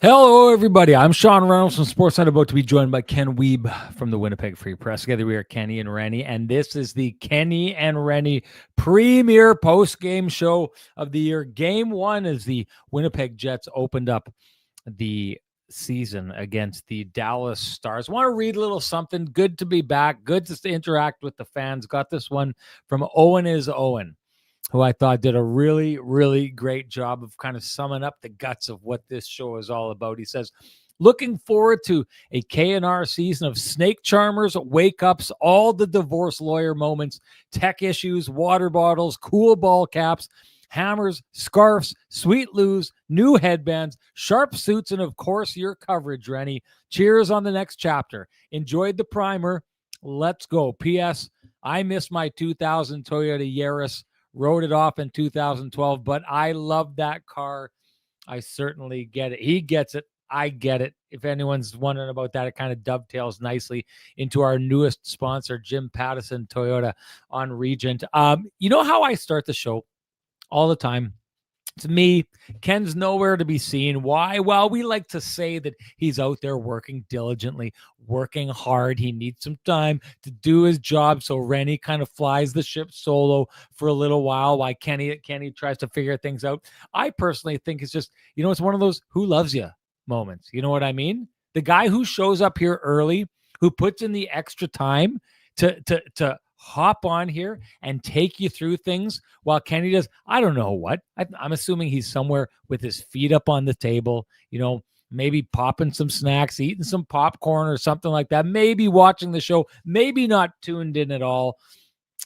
Hello, everybody. I'm Sean Reynolds from Sportsnet, about to be joined by Ken Wiebe from the Winnipeg Free Press. Together we are Kenny and Renny, and this is the Kenny and Renny premier post-game show of the year. Game one as the Winnipeg Jets opened up the season against the Dallas Stars. Want to read a little something. Good to be back. Good to interact with the fans. Got this one from Owen is Owen, who I thought did a really, really great job of kind of summing up the guts of what this show is all about. He says, looking forward to a K&R season of snake charmers, wake-ups, all the divorce lawyer moments, tech issues, water bottles, cool ball caps, hammers, scarves, sweet loos, new headbands, sharp suits, and of course, your coverage, Renny. Cheers on the next chapter. Enjoyed the primer. Let's go. P.S. I miss my 2000 Toyota Yaris. Wrote it off in 2012, but I love that car. I certainly get it. He gets it. I get it. If anyone's wondering about that, it kind of dovetails nicely into our newest sponsor, Jim Pattison Toyota on Regent. You know how I start the show all the time? To me, Ken's nowhere to be seen. Why? Well, we like to say that he's out there working diligently, working hard. He needs some time to do his job. So Renny kind of flies the ship solo for a little while Kenny tries to figure things out. I personally think it's just, it's one of those who loves you moments. You know what I mean? The guy who shows up here early, who puts in the extra time to hop on here and take you through things while Kenny does, I don't know what. I'm assuming he's somewhere with his feet up on the table, maybe popping some snacks, eating some popcorn or something like that, maybe watching the show, maybe not tuned in at all.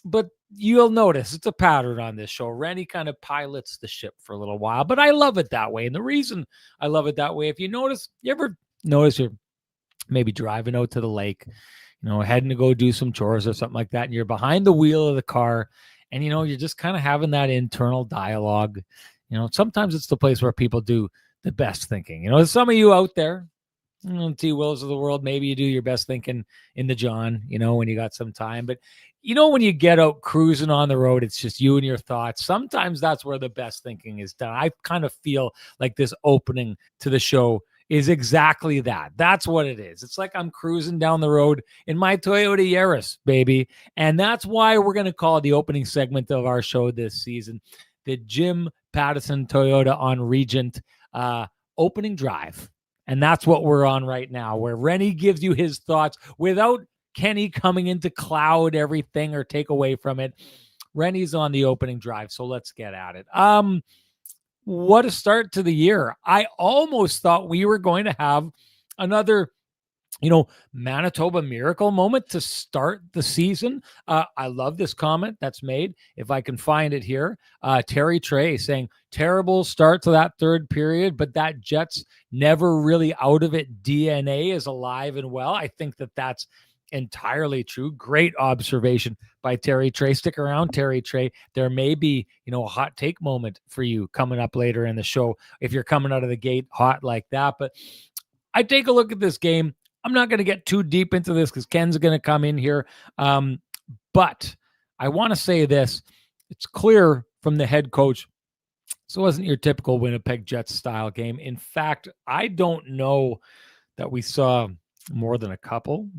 But you'll notice it's a pattern on this show. Renny kind of pilots the ship for a little while, but I love it that way. And the reason I love it that way, if you ever notice you're maybe driving out to the lake, heading to go do some chores or something like that, and you're behind the wheel of the car, and, you're just kind of having that internal dialogue. Sometimes it's the place where people do the best thinking. Some of you out there, T. Wills of the world, maybe you do your best thinking in the John, when you got some time. But, when you get out cruising on the road, it's just you and your thoughts. Sometimes that's where the best thinking is done. I kind of feel like this opening to the show is exactly that. That's what it is. It's like I'm cruising down the road in my Toyota Yaris, baby. And that's why we're going to call the opening segment of our show this season the Jim Pattison Toyota on Regent opening drive. And that's what we're on right now, where Renny gives you his thoughts without Kenny coming in to cloud everything or take away from it. Renny's on the opening drive, so let's get at it. What a start to the year. I almost thought we were going to have another, Manitoba miracle moment to start the season. I love this comment that's made. If I can find it here, Terry Trey saying, terrible start to that third period, but that Jets never really out of it DNA is alive and well. I think that's entirely true. Great observation by Terry Trey. Stick around, Terry Trey. There may be, a hot take moment for you coming up later in the show if you're coming out of the gate hot like that. But I take a look at this game. I'm not going to get too deep into this because Ken's going to come in here. But I want to say this. It's clear from the head coach, this wasn't your typical Winnipeg Jets style game. In fact, I don't know that we saw more than a couple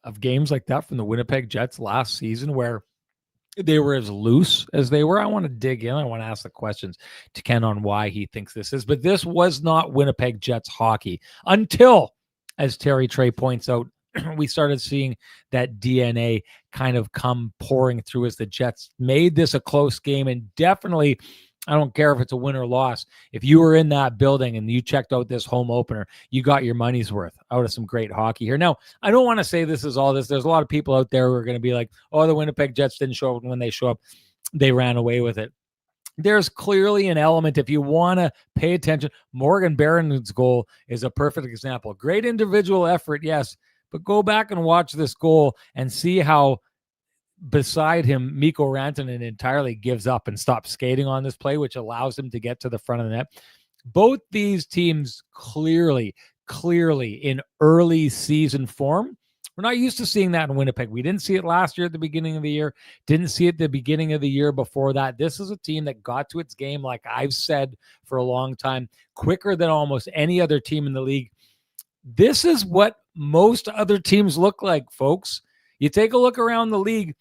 of games like that from the Winnipeg Jets last season where they were as loose as they were. I want to dig in. I want to ask the questions to Ken on why he thinks this is. But this was not Winnipeg Jets hockey until, as Terry Trey points out, we started seeing that DNA kind of come pouring through as the Jets made this a close game. And definitely, I don't care if it's a win or loss. If you were in that building and you checked out this home opener, you got your money's worth out of some great hockey here. Now, I don't want to say this is all this. There's a lot of people out there who are going to be like, oh, the Winnipeg Jets didn't show up. When they show up, they ran away with it. There's clearly an element, if you want to pay attention, Morgan Barron's goal is a perfect example. Great individual effort, yes, but go back and watch this goal and see how beside him, Mikko Rantanen entirely gives up and stops skating on this play, which allows him to get to the front of the net. Both these teams clearly in early season form We're not used to seeing that in Winnipeg. We didn't see it last year at the beginning of the year, didn't see it at the beginning of the year before that. This is a team that got to its game, like I've said for a long time, quicker than almost any other team in the league. This is what most other teams look like, folks. You take a look around the league.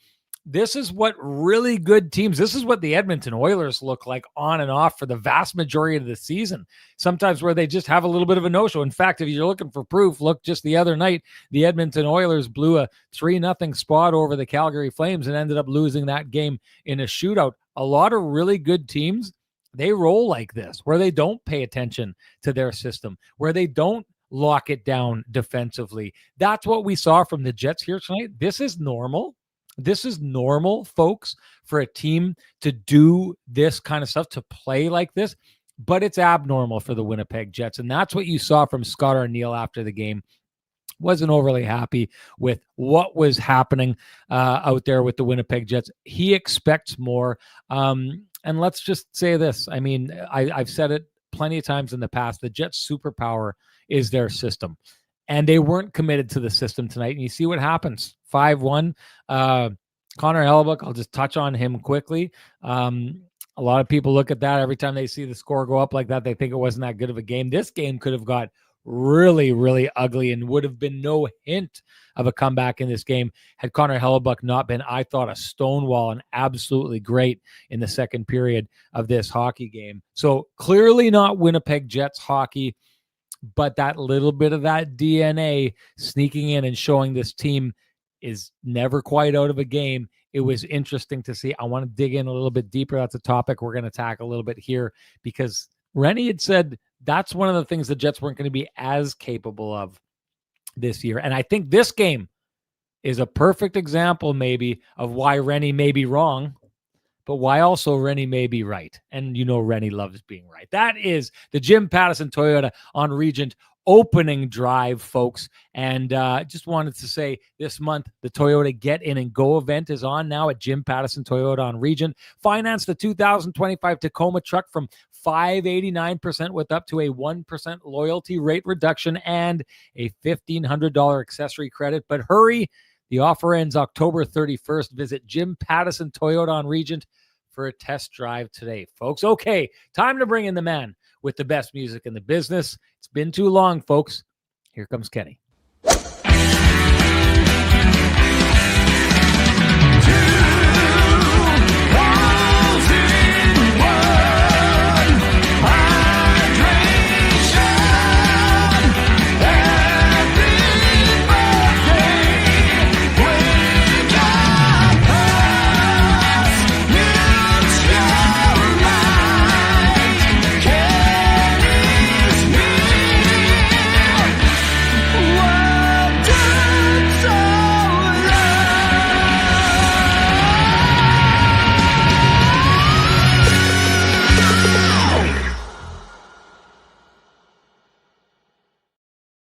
This is what really good teams, this is what the Edmonton Oilers look like on and off for the vast majority of the season. Sometimes where they just have a little bit of a no-show. In fact, if you're looking for proof, look, just the other night, the Edmonton Oilers blew a 3-0 spot over the Calgary Flames and ended up losing that game in a shootout. A lot of really good teams, they roll like this, where they don't pay attention to their system, where they don't lock it down defensively. That's what we saw from the Jets here tonight. This is normal. This is normal, folks, for a team to do this kind of stuff, to play like this, but it's abnormal for the Winnipeg Jets. And that's what you saw from Scott Arniel after the game. Wasn't overly happy with what was happening out there with the Winnipeg Jets. He expects more. And let's just say this. I mean, I've said it plenty of times in the past. The Jets' superpower is their system. And they weren't committed to the system tonight. And you see what happens. 5-1. Connor Hellebuyck, I'll just touch on him quickly. A lot of people look at that. Every time they see the score go up like that, they think it wasn't that good of a game. This game could have got really, really ugly and would have been no hint of a comeback in this game had Connor Hellebuyck not been, I thought, a stonewall and absolutely great in the second period of this hockey game. So clearly not Winnipeg Jets hockey, but that little bit of that DNA sneaking in and showing this team is never quite out of a game. It was interesting to see. I want to dig in a little bit deeper. That's a topic we're going to tackle a little bit here, because Renny had said that's one of the things the Jets weren't going to be as capable of this year. And I think this game is a perfect example maybe of why Renny may be wrong, but why also Renny may be right. And you know Renny loves being right. That is the Jim Pattison Toyota on Regent opening drive, folks. And just wanted to say this month, the Toyota Get In and Go event is on now at Jim Pattison Toyota on Regent. Finance the 2025 Tacoma truck from 589% with up to a 1% loyalty rate reduction and a $1,500 accessory credit. But hurry, the offer ends October 31st. Visit Jim Pattison Toyota on Regent for a test drive today, folks. Okay, time to bring in the man with the best music in the business. It's been too long, folks. Here comes Kenny.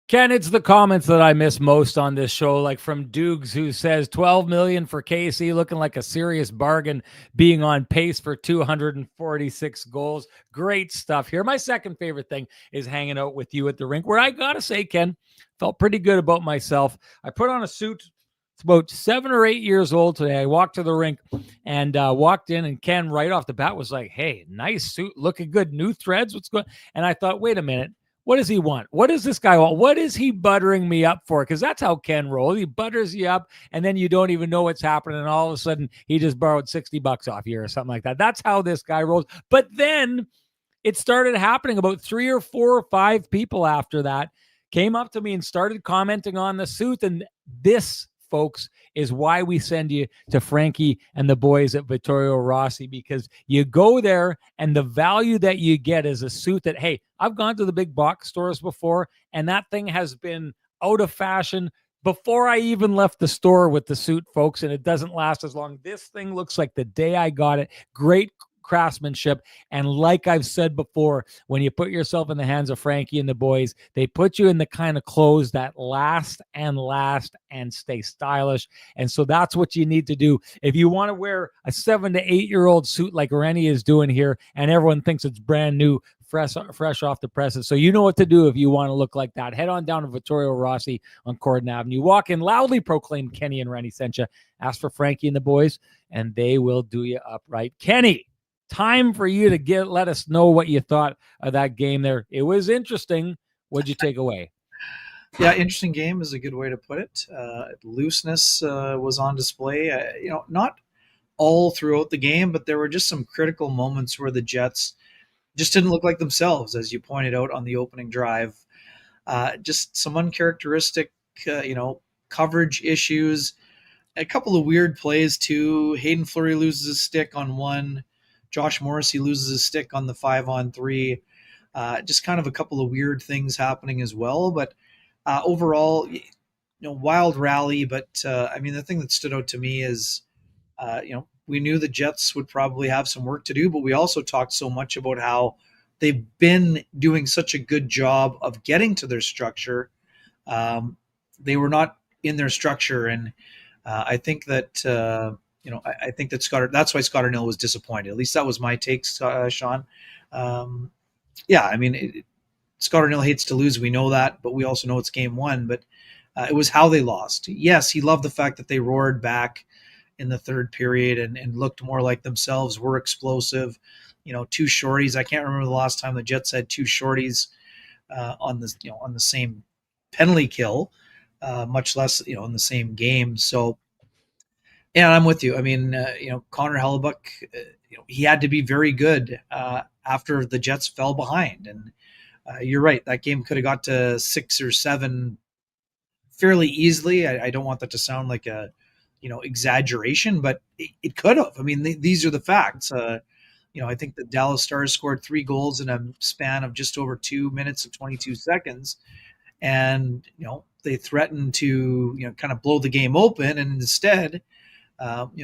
Ken, it's the comments that I miss most on this show, like from Dukes, who says $12 million for KC, looking like a serious bargain, being on pace for 246 goals. Great stuff here. My second favorite thing is hanging out with you at the rink, where I got to say, Ken, felt pretty good about myself. I put on a suit. It's about 7 or 8 years old today. I walked to the rink and walked in, and Ken right off the bat was like, hey, nice suit, looking good, new threads, what's going on? And I thought, wait a minute. What does he want? What does this guy want? What is he buttering me up for? Because that's how Ken rolls. He butters you up, and then you don't even know what's happening, and all of a sudden, he just borrowed $60 off you or something like that. That's how this guy rolls. But then it started happening. About 3 or 4 or 5 people after that came up to me and started commenting on the suit, and this, folks, is why we send you to Frankie and the boys at Vittorio Rossi, because you go there and the value that you get is a suit that, hey, I've gone to the big box stores before, and that thing has been out of fashion before I even left the store with the suit, folks, and it doesn't last as long. This thing looks like the day I got it. Great craftsmanship. And like I've said before, when you put yourself in the hands of Frankie and the boys, they put you in the kind of clothes that last and stay stylish. And so that's what you need to do. If you want to wear a 7 to 8-year-old suit like Renny is doing here, and everyone thinks it's brand new, fresh off the presses. So you know what to do if you want to look like that. Head on down to Vittorio Rossi on Corden Avenue. Walk in, loudly proclaim Kenny and Renny sent you. Ask for Frankie and the boys, and they will do you up right. Kenny, time for you to let us know what you thought of that game there. It was interesting. What'd you take away? Yeah, interesting game is a good way to put it. Looseness was on display. Not all throughout the game, but there were just some critical moments where the Jets just didn't look like themselves, as you pointed out on the opening drive. Just some uncharacteristic, coverage issues. A couple of weird plays too. Hayden Fleury loses his stick on one. Josh Morrissey loses his stick on the 5-on-3. Just kind of a couple of weird things happening as well. But overall, wild rally. But the thing that stood out to me is, we knew the Jets would probably have some work to do, but we also talked so much about how they've been doing such a good job of getting to their structure. They were not in their structure, and I think that I think that Scott. That's why Scott Arnill was disappointed. At least that was my take, Sean. Scott Arnill hates to lose. We know that, but we also know it's game one. But it was how they lost. Yes, he loved the fact that they roared back in the third period and looked more like themselves, were explosive. Two shorties. I can't remember the last time the Jets had two shorties on the same penalty kill, much less in the same game. So, yeah, I'm with you. I mean, Connor Hellebuck, he had to be very good after the Jets fell behind, and you're right. That game could have got to 6 or 7 fairly easily. I don't want that to sound like a exaggeration, but it could have. I mean, these are the facts. I think the Dallas Stars scored 3 goals in a span of just over 2 minutes and 22 seconds. And, they threatened to, kind of blow the game open. And instead,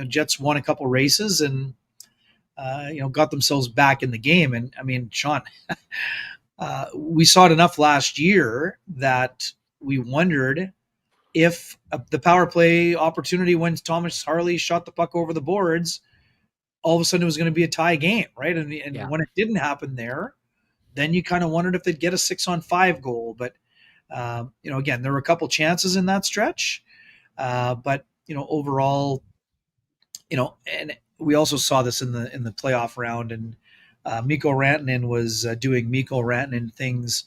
Jets won a couple races and, got themselves back in the game. And I mean, Sean, we saw it enough last year that we wondered if the power play opportunity when Thomas Harley shot the puck over the boards, all of a sudden it was going to be a tie game, right? And when it didn't happen there, then you kind of wondered if they'd get a 6-on-5 goal. But, again, there were a couple chances in that stretch. But, overall, and we also saw this in the playoff round, and Mikko Rantanen was doing Mikko Rantanen things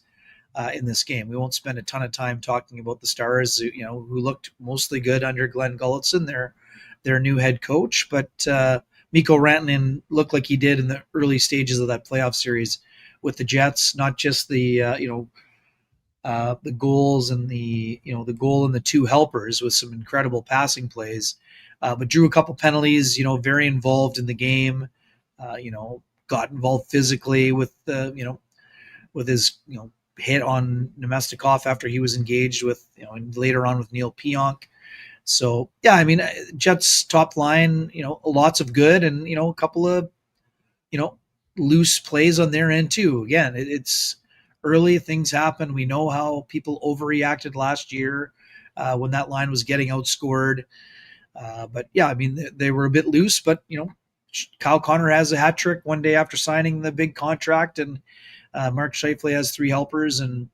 in this game. We won't spend a ton of time talking about the Stars, who looked mostly good under Glenn Gulutzan, their new head coach. But Mikko Rantanen looked like he did in the early stages of that playoff series with the Jets, not just the goals and the goal and the 2 helpers with some incredible passing plays, but drew a couple penalties. Very involved in the game. Got involved physically with with his hit on Nemestikov after he was engaged with and later on with Neil Pionk. So yeah, I mean, Jets top line, lots of good and a couple of loose plays on their end too. Again, it's early, things happen. We know how people overreacted last year when that line was getting outscored. But yeah, I mean, they were a bit loose, but Kyle Connor has a hat trick one day after signing the big contract, and Mark Scheifele has 3 helpers, and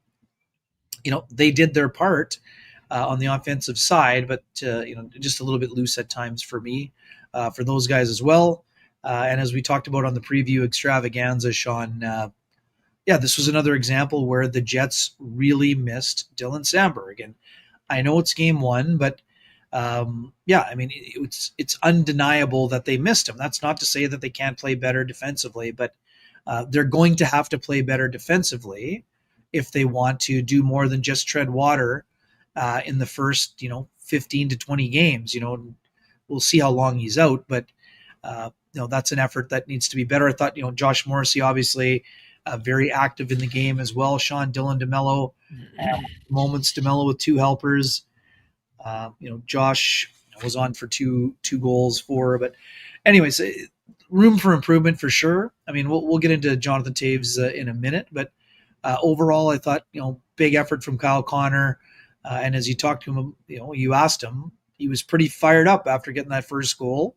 they did their part on the offensive side, but just a little bit loose at times for me, for those guys as well. And as we talked about on the preview extravaganza, Sean, this was another example where the Jets really missed Dylan Samberg. And I know it's game 1, but I mean, it's undeniable that they missed him. That's not to say that they can't play better defensively, but they're going to have to play better defensively if they want to do more than just tread water in the first, 15 to 20 games. We'll see how long he's out, but that's an effort that needs to be better. I thought, Josh Morrissey, obviously very active in the game as well. Sean, Dylan DeMello, moments DeMello with 2 helpers. Josh was on for two goals but anyways, room for improvement for sure. I mean, we'll get into Jonathan Toews in a minute, but overall, I thought, big effort from Kyle Connor. And as you talked to him, you asked him, he was pretty fired up after getting that first goal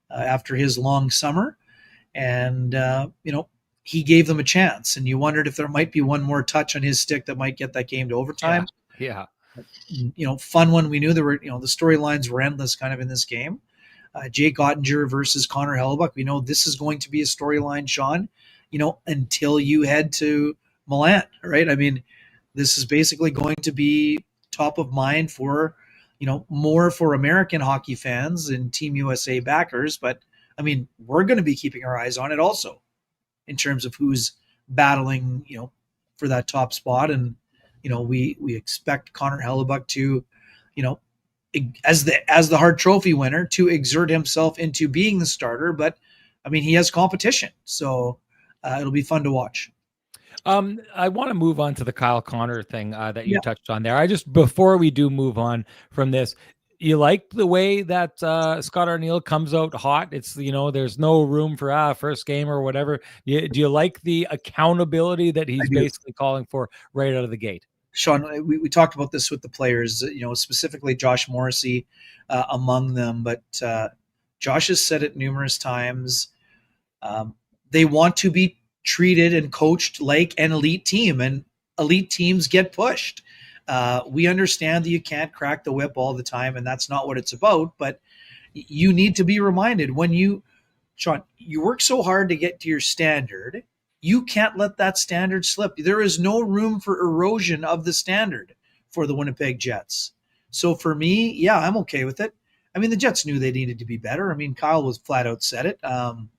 after his long summer. And, he gave them a chance. And you wondered if there might be one more touch on his stick that might get that game to overtime. Yeah. Fun one. We knew there were, the storylines were endless kind of in this game. Jake Ottinger versus Connor Hellebuck. We know this is going to be a storyline, Sean, until you head to Milan, right? I mean, this is basically going to be top of mind for, more for American hockey fans and Team USA backers. But I mean, we're going to be keeping our eyes on it also in terms of who's battling, for that top spot. And, we expect Connor Hellebuck to, as the Hart Trophy winner, to exert himself into being the starter. But I mean, he has competition, so it'll be fun to watch. I want to move on to the Kyle Connor thing that you touched on there. Before we do move on from this, you like the way that Scott Arniel comes out hot? It's, there's no room for first game or whatever. Do you like the accountability that he's basically calling for right out of the gate? Sean, we talked about this with the players, specifically Josh Morrissey among them, but Josh has said it numerous times. They want to be treated and coached like an elite team, and elite teams get pushed. We understand that you can't crack the whip all the time, and that's not what it's about, but you need to be reminded Sean, you work so hard to get to your standard. You can't let that standard slip. There is no room for erosion of the standard for the Winnipeg Jets. So for me, I'm okay with it. I mean, the Jets knew they needed to be better. I mean, Kyle was flat out said it. And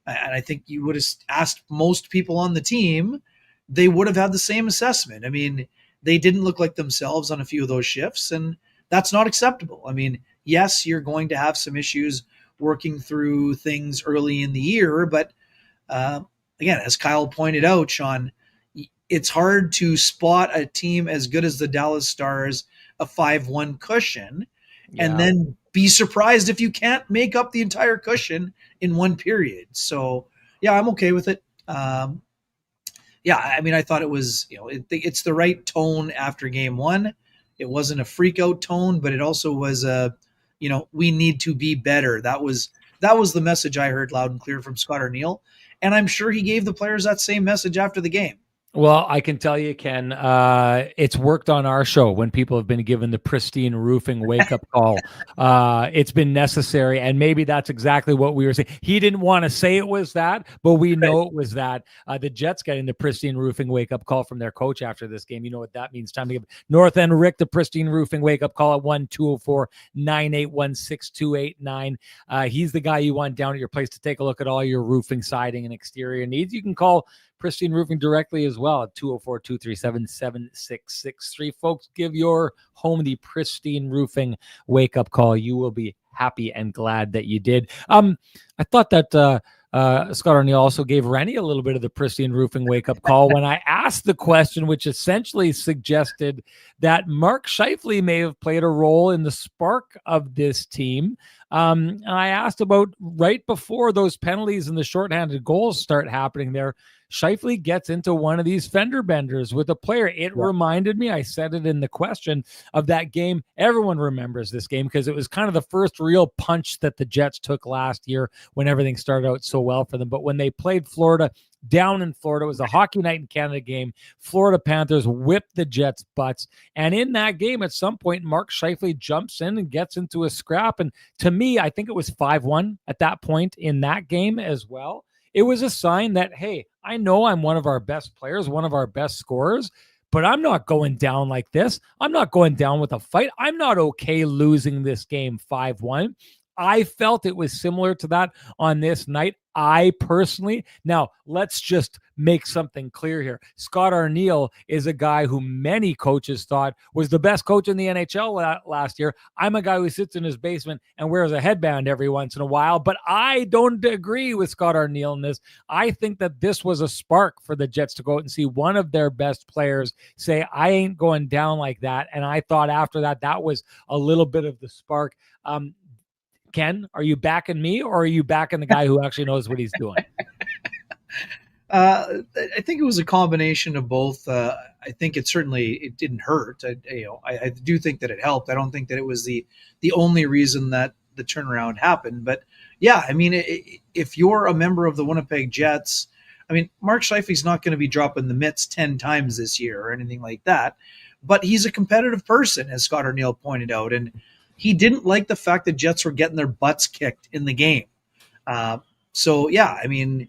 I think you would have asked most people on the team, they would have had the same assessment. I mean, they didn't look like themselves on a few of those shifts, and that's not acceptable. I mean, yes, you're going to have some issues working through things early in the year, but again, as Kyle pointed out, Sean, it's hard to spot a team as good as the Dallas Stars, a 5-1 cushion, and then be surprised if you can't make up the entire cushion in one period. So, I'm okay with it. I mean, I thought it was, it's the right tone after game one. It wasn't a freak out tone, but it also was we need to be better. That was the message I heard loud and clear from Scott Arniel. And I'm sure he gave the players that same message after the game. Well, I can tell you, Ken, it's worked on our show when people have been given the pristine roofing wake-up call. It's been necessary, and maybe that's exactly what we were saying. He didn't want to say it was that, but we know it was that. The Jets getting the pristine roofing wake-up call from their coach after this game. You know what that means. Time to give North End Rick the pristine roofing wake-up call at 1-204-981-6289. He's the guy you want down at your place to take a look at all your roofing, siding, and exterior needs. You can call Pristine Roofing directly as well at 204-237-7663. Folks, give your home the Pristine Roofing wake-up call. You will be happy and glad that you did. I thought that Scott Arniel also gave Renny a little bit of the Pristine Roofing wake-up call when I asked the question, which essentially suggested that Mark Scheifele may have played a role in the spark of this team. And I asked about right before those penalties and the shorthanded goals start happening there, Scheifele gets into one of these fender benders with a player. It reminded me, I said it in the question, of that game. Everyone remembers this game because it was kind of the first real punch that the Jets took last year when everything started out so well for them. But when they played Florida down in Florida, it was a Hockey Night in Canada game. Florida Panthers whipped the Jets' butts. And in that game, at some point, Mark Scheifele jumps in and gets into a scrap. And to me, I think it was 5-1 at that point in that game as well. It was a sign that, hey, I know I'm one of our best players, one of our best scorers, but I'm not going down like this. I'm not going down with a fight. I'm not okay losing this game 5-1. I felt it was similar to that on this night. I personally, now let's just make something clear here. Scott Arniel is a guy who many coaches thought was the best coach in the NHL last year. I'm a guy who sits in his basement and wears a headband every once in a while, but I don't agree with Scott Arniel in this. I think that this was a spark for the Jets to go out and see one of their best players say, I ain't going down like that. And I thought after that, that was a little bit of the spark. Ken, are you backing me or are you backing the guy who actually knows what he's doing? I think it was a combination of both. I think it didn't hurt. I do think that it helped. I don't think that it was the only reason that the turnaround happened. But yeah, I mean, if you're a member of the Winnipeg Jets, I mean, Mark Scheifele's not going to be dropping the mitts 10 times this year or anything like that. But he's a competitive person, as Scott O'Neill pointed out, and he didn't like the fact that Jets were getting their butts kicked in the game. Uh, so yeah, I mean,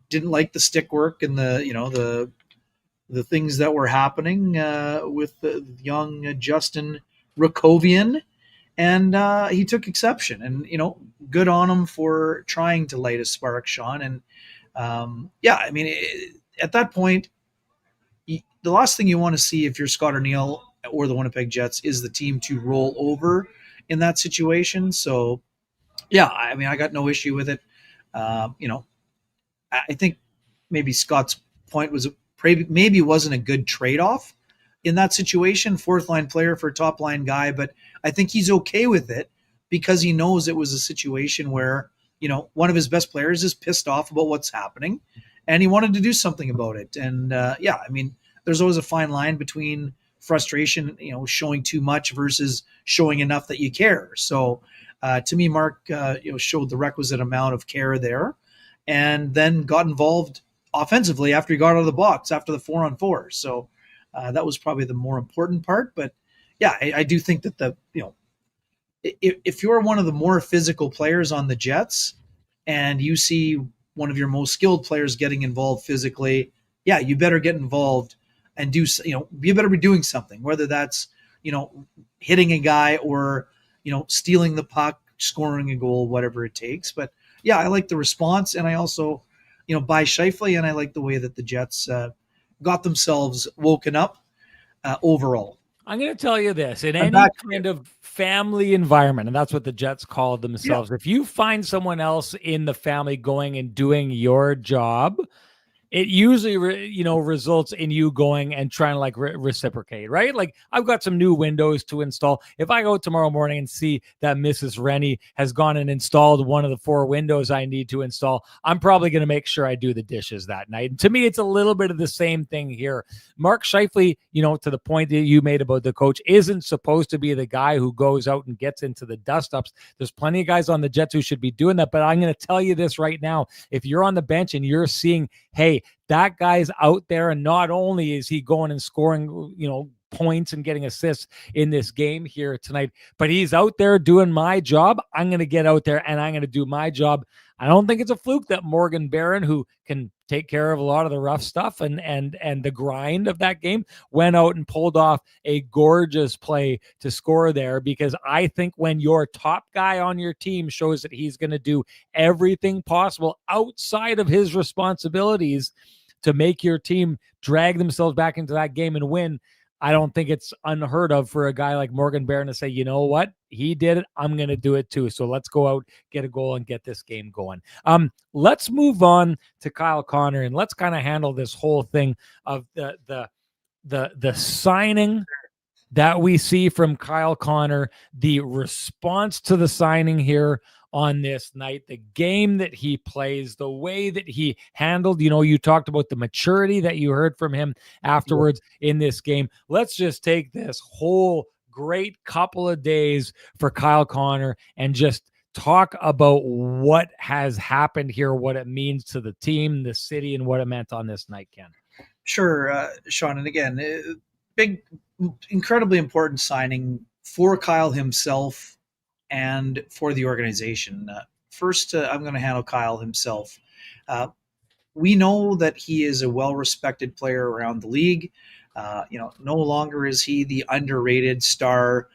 didn't like the stick work and the things that were happening with the young Justin Rakovian, and he took exception. And good on him for trying to light a spark, Sean. And yeah, I mean, at that point, the last thing you want to see if you're Scott O'Neill or the Winnipeg Jets is the team to roll over in that situation. So yeah, I mean, I got no issue with it. I think maybe Scott's point was maybe wasn't a good trade off in that situation, fourth line player for a top line guy, but I think he's okay with it because he knows it was a situation where one of his best players is pissed off about what's happening, and he wanted to do something about it. And yeah, I mean, there's always a fine line between frustration, showing too much versus showing enough that you care. So to me, Mark, showed the requisite amount of care there, and then got involved offensively after he got out of the box after the 4-on-4. So that was probably the more important part. But yeah, I do think that if you're one of the more physical players on the Jets and you see one of your most skilled players getting involved physically, yeah, you better get involved and you better be doing something, whether that's, hitting a guy or, stealing the puck, scoring a goal, whatever it takes. But yeah, I like the response, and I also, buy Scheifele, and I like the way that the Jets got themselves woken up overall. I'm going to tell you this, in I'm any back. kind of family environment, and that's what the Jets call Yeah, themselves, if you find someone else in the family going and doing your job, it usually results in you going and trying to like reciprocate, right? Like, I've got some new windows to install. If I go tomorrow morning and see that Mrs. Renny has gone and installed one of the 4 windows I need to install, I'm probably going to make sure I do the dishes that night. And to me, it's a little bit of the same thing here. Mark Scheifele, to the point that you made about the coach, isn't supposed to be the guy who goes out and gets into the dust-ups. There's plenty of guys on the Jets who should be doing that, but I'm going to tell you this right now. If you're on the bench and you're seeing, hey, that guy's out there, and not only is he going and scoring, points and getting assists in this game here tonight, but he's out there doing my job. I'm going to get out there and I'm going to do my job. I don't think it's a fluke that Morgan Barron, who can take care of a lot of the rough stuff and the grind of that game, went out and pulled off a gorgeous play to score there, because I think when your top guy on your team shows that he's going to do everything possible outside of his responsibilities to make your team drag themselves back into that game and win, I don't think it's unheard of for a guy like Morgan Barron to say, you know what, he did it, I'm going to do it too. So let's go out, get a goal, and get this game going. Let's move on to Kyle Connor, and let's kind of handle this whole thing of the signing that we see from Kyle Connor, the response to the signing here on this night, the game that he plays, the way that he handled, you talked about the maturity that you heard from him afterwards in this game. Let's just take this whole great couple of days for Kyle Connor and just talk about what has happened here, what it means to the team, the city, and what it meant on this night, Ken. Sure, Sean. And again, big, incredibly important signing for Kyle himself and for the organization. First, I'm going to handle Kyle himself. We know that he is a well-respected player around the league. No longer is he the underrated star.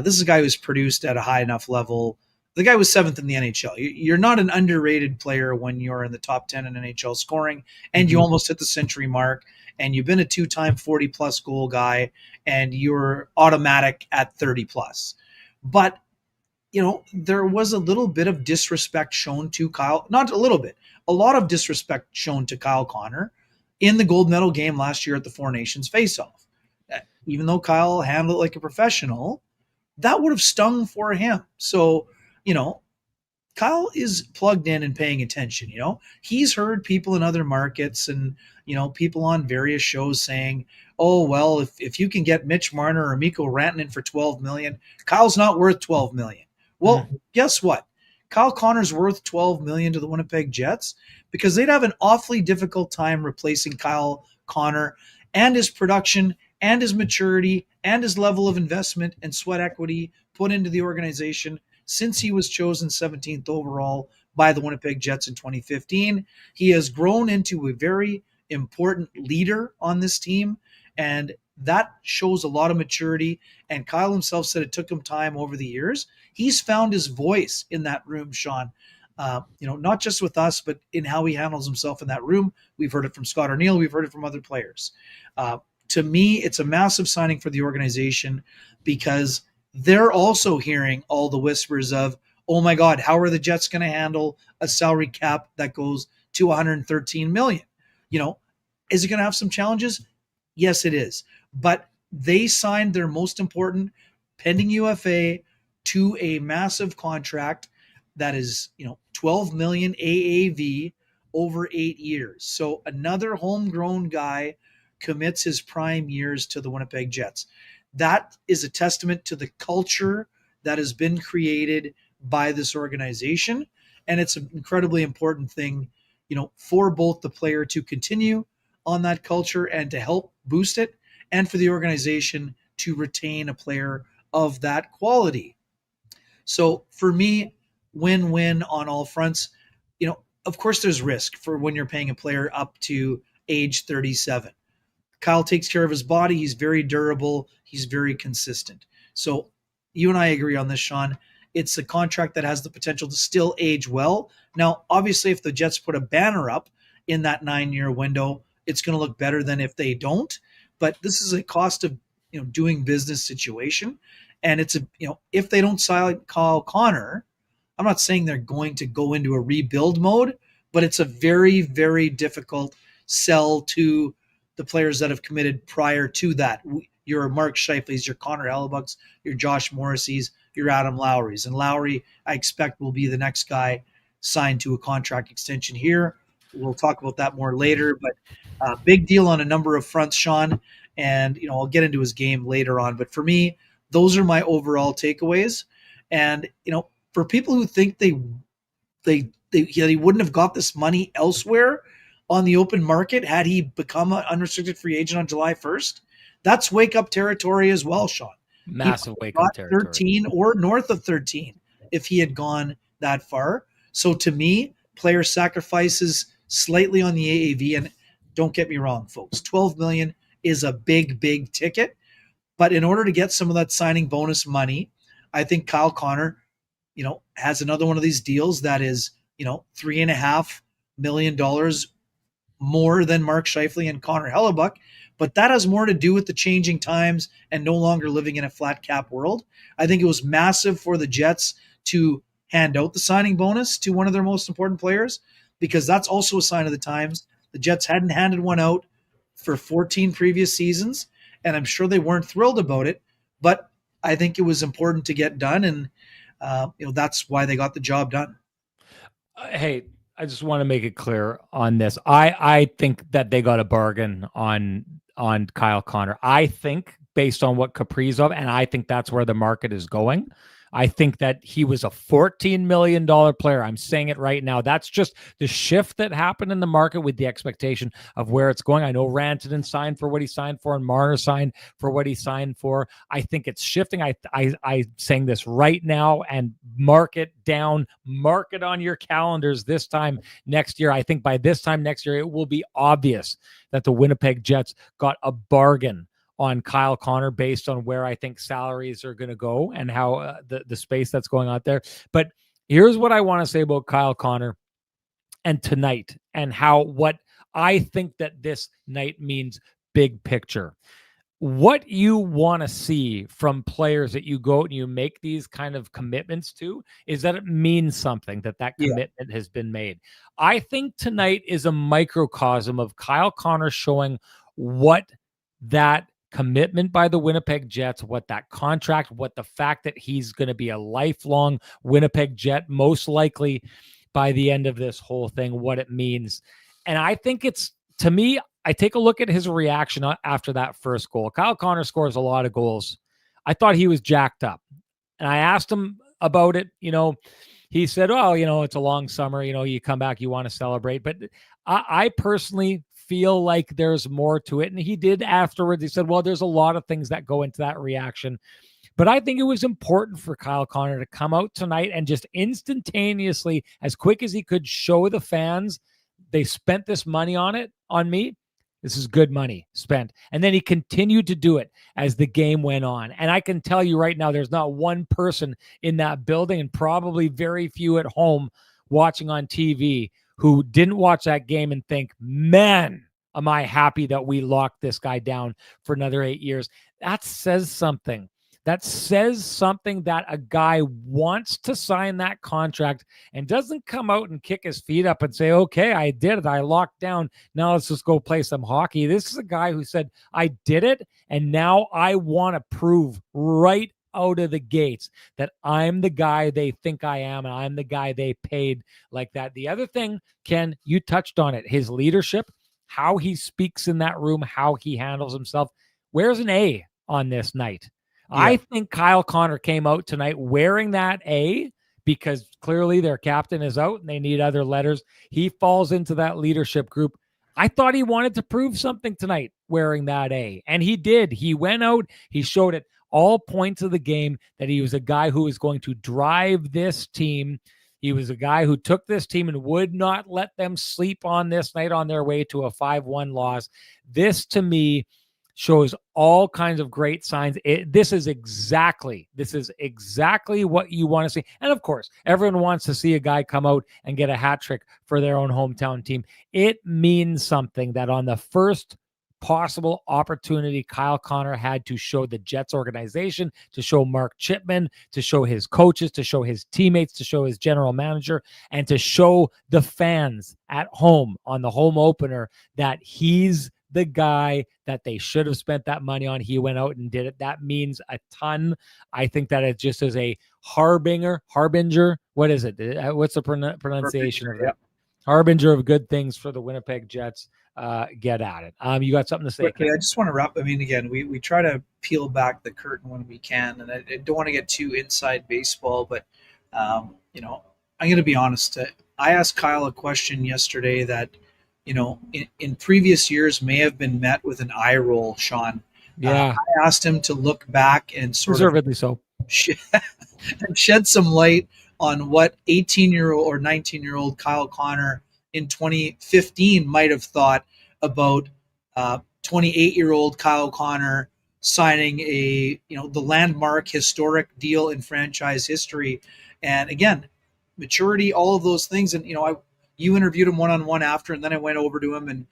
This is a guy who's produced at a high enough level. The guy was 7th in the NHL. You're not an underrated player when you're in the top 10 in NHL scoring, and you almost hit the century mark, and you've been a 2-time 40-plus goal guy, and you're automatic at 30-plus. But there was a little bit of disrespect shown to Kyle, not a little bit, a lot of disrespect shown to Kyle Connor in the gold medal game last year at the Four Nations faceoff. Even though Kyle handled it like a professional, that would have stung for him. So, Kyle is plugged in and paying attention. He's heard people in other markets and people on various shows saying, "Oh well, if you can get Mitch Marner or Mikko Rantanen for 12 million, Kyle's not worth 12 million." Well, guess what? Kyle Connor's worth 12 million to the Winnipeg Jets because they'd have an awfully difficult time replacing Kyle Connor and his production and his maturity and his level of investment and sweat equity put into the organization since he was chosen 17th overall by the Winnipeg Jets in 2015. He has grown into a very important leader on this team, and that shows a lot of maturity. And Kyle himself said it took him time over the years. He's found his voice in that room, Sean. Not just with us, but in how he handles himself in that room. We've heard it from Scott Arniel. We've heard it from other players. To me, it's a massive signing for the organization because they're also hearing all the whispers of, oh my God, how are the Jets going to handle a salary cap that goes to 113 million? Is it going to have some challenges? Yes, it is. But they signed their most important pending UFA to a massive contract that is, 12 million AAV over 8 years. So another homegrown guy commits his prime years to the Winnipeg Jets. That is a testament to the culture that has been created by this organization. And it's an incredibly important thing, for both the player to continue on that culture and to help boost it, and for the organization to retain a player of that quality. So for me, win-win on all fronts. Of course there's risk for when you're paying a player up to age 37. Kyle takes care of his body. He's very durable. He's very consistent. So you and I agree on this, Sean. It's a contract that has the potential to still age well. Now, obviously, if the Jets put a banner up in that 9-year window, it's going to look better than if they don't. But this is a cost of doing business situation. And it's if they don't sign Kyle Connor, I'm not saying they're going to go into a rebuild mode, but it's a very, very difficult sell to the players that have committed prior to that. Your Mark Scheifele's, your Connor Hellebuck's, your Josh Morrissey's, your Adam Lowry's. And Lowry, I expect, will be the next guy signed to a contract extension here. We'll talk about that more later, but big deal on a number of fronts, Sean. And, I'll get into his game later on. But for me, those are my overall takeaways. And, for people who think he wouldn't have got this money elsewhere on the open market had he become an unrestricted free agent on July 1st, that's wake up territory as well, Sean. Massive wake up territory. 13 or north of 13 if he had gone that far. So to me, player sacrifices slightly on the AAV. And don't get me wrong, folks, 12 million is a big, big ticket. But in order to get some of that signing bonus money, I think Kyle Connor, has another one of these deals that is, $3.5 million more than Mark Scheifele and Connor Hellebuck. But that has more to do with the changing times and no longer living in a flat cap world. I think it was massive for the Jets to hand out the signing bonus to one of their most important players, because that's also a sign of the times. The Jets hadn't handed one out for 14 previous seasons, and I'm sure they weren't thrilled about it, but I think it was important to get done, and that's why they got the job done. Hey, I just want to make it clear on this. I think that they got a bargain on Kyle Connor. I think based on what Kaprizov, and I think that's where the market is going. I think that he was a $14 million player. I'm saying it right now. That's just the shift that happened in the market with the expectation of where it's going. I know Rantanen signed for what he signed for and Marner signed for what he signed for. I think it's shifting. I'm saying this right now, and mark it down, mark it on your calendars this time next year. I think by this time next year, it will be obvious that the Winnipeg Jets got a bargain on Kyle Connor based on where I think salaries are going to go and how the space that's going out there. But here's what I want to say about Kyle Connor and tonight, and what I think that this night means big picture. What you want to see from players that you go and you make these kind of commitments to is that it means something, that commitment has been made. I think tonight is a microcosm of Kyle Connor showing what that commitment by the Winnipeg Jets, what that contract, what the fact that he's going to be a lifelong Winnipeg Jet, most likely by the end of this whole thing, what it means. And I think it's, to me, I take a look at his reaction after that first goal. Kyle Connor scores a lot of goals. I thought he was jacked up. And I asked him about it. He said, oh, it's a long summer. You come back, you want to celebrate. But I personally feel like there's more to it. And he did afterwards. He said, well, there's a lot of things that go into that reaction. But I think it was important for Kyle Connor to come out tonight and just instantaneously, as quick as he could, show the fans they spent this money on me. This is good money spent. And then he continued to do it as the game went on. And I can tell you right now, there's not one person in that building, and probably very few at home watching on TV, who didn't watch that game and think, man, am I happy that we locked this guy down for another 8 years. That says something. That says something, that a guy wants to sign that contract and doesn't come out and kick his feet up and say, okay, I did it. I locked down. Now let's just go play some hockey. This is a guy who said, I did it. And now I want to prove right out of the gates that I'm the guy they think I am, and I'm the guy they paid like that. The other thing, Ken, you touched on it, his leadership, how he speaks in that room, how he handles himself. Where's an A on this night? Yeah. I think Kyle Connor came out tonight wearing that A, because clearly their captain is out and they need other letters. He falls into that leadership group. I thought he wanted to prove something tonight wearing that A, and he did. He went out, he showed at all points of the game that he was a guy who was going to drive this team. He was a guy who took this team and would not let them sleep on this night on their way to a 5-1 loss. This, to me, shows all kinds of great signs. This is exactly what you want to see. And of course, everyone wants to see a guy come out and get a hat trick for their own hometown team. It means something that on the first possible opportunity Kyle Connor had to show the Jets organization, to show Mark Chipman, to show his coaches, to show his teammates, to show his general manager, and to show the fans at home on the home opener that he's the guy that they should have spent that money on. He went out and did it. That means a ton. I think that it just is a harbinger. What is it? What's the pronunciation of that? Yeah. Harbinger of good things for the Winnipeg Jets. Get at it. You got something to say? Quickly, I just want to wrap. I mean, again, we try to peel back the curtain when we can, and I don't want to get too inside baseball, but I'm going to be honest. I asked Kyle a question yesterday that, in previous years may have been met with an eye roll, Sean. Yeah. I asked him to look back and deservedly so shed some light on what 18-year-old or 19-year-old Kyle Connor in 2015 might have thought about 28-year-old Kyle Connor signing the landmark historic deal in franchise history. And again, maturity, all of those things. And, you interviewed him one-on-one after, and then I went over to him and,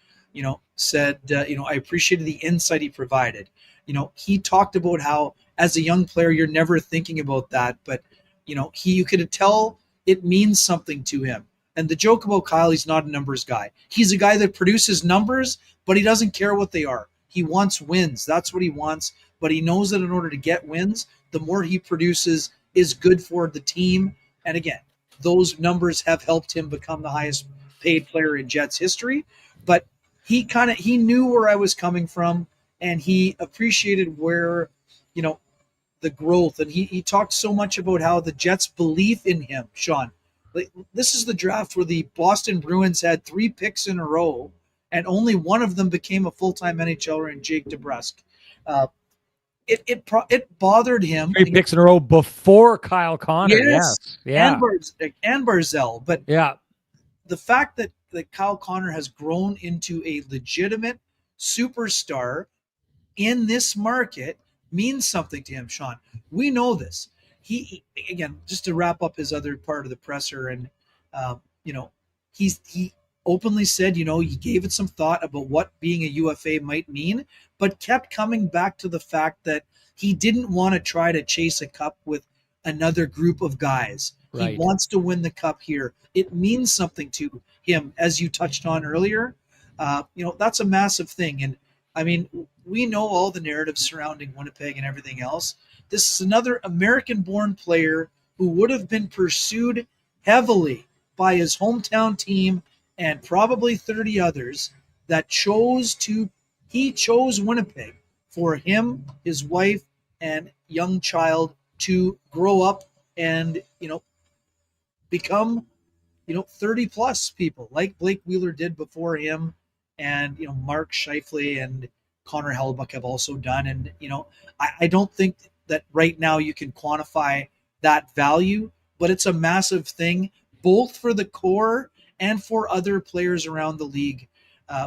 said, I appreciated the insight he provided. He talked about how as a young player, you're never thinking about that, but, you could tell it means something to him. And the joke about Kyle, he's not a numbers guy. He's a guy that produces numbers, but he doesn't care what they are. He wants wins. That's what he wants. But he knows that in order to get wins, the more he produces is good for the team. And again, those numbers have helped him become the highest paid player in Jets history. But he knew where I was coming from, and he appreciated where, the growth. And he talked so much about how the Jets' belief in him, Sean. This is the draft where the Boston Bruins had 3 picks in a row, and only one of them became a full-time NHLer in Jake DeBrusk. It bothered him. 3 picks in a row before Kyle Connor. Yes. Yeah. And Barzell. But yeah, the fact that Kyle Connor has grown into a legitimate superstar in this market means something to him, Sean. We know this. He again, just to wrap up his other part of the presser, and he openly said, he gave it some thought about what being a UFA might mean, but kept coming back to the fact that he didn't want to try to chase a cup with another group of guys. Right. He wants to win the cup here. It means something to him, as you touched on earlier. That's a massive thing. And I mean, we know all the narratives surrounding Winnipeg and everything else. This is another American born player who would have been pursued heavily by his hometown team and probably 30 others that he chose Winnipeg for him, his wife, and young child to grow up and, become 30 plus people like Blake Wheeler did before him, and Mark Scheifele and Connor Hellebuck have also done. And I don't think that right now you can quantify that value, but it's a massive thing both for the core and for other players around the league.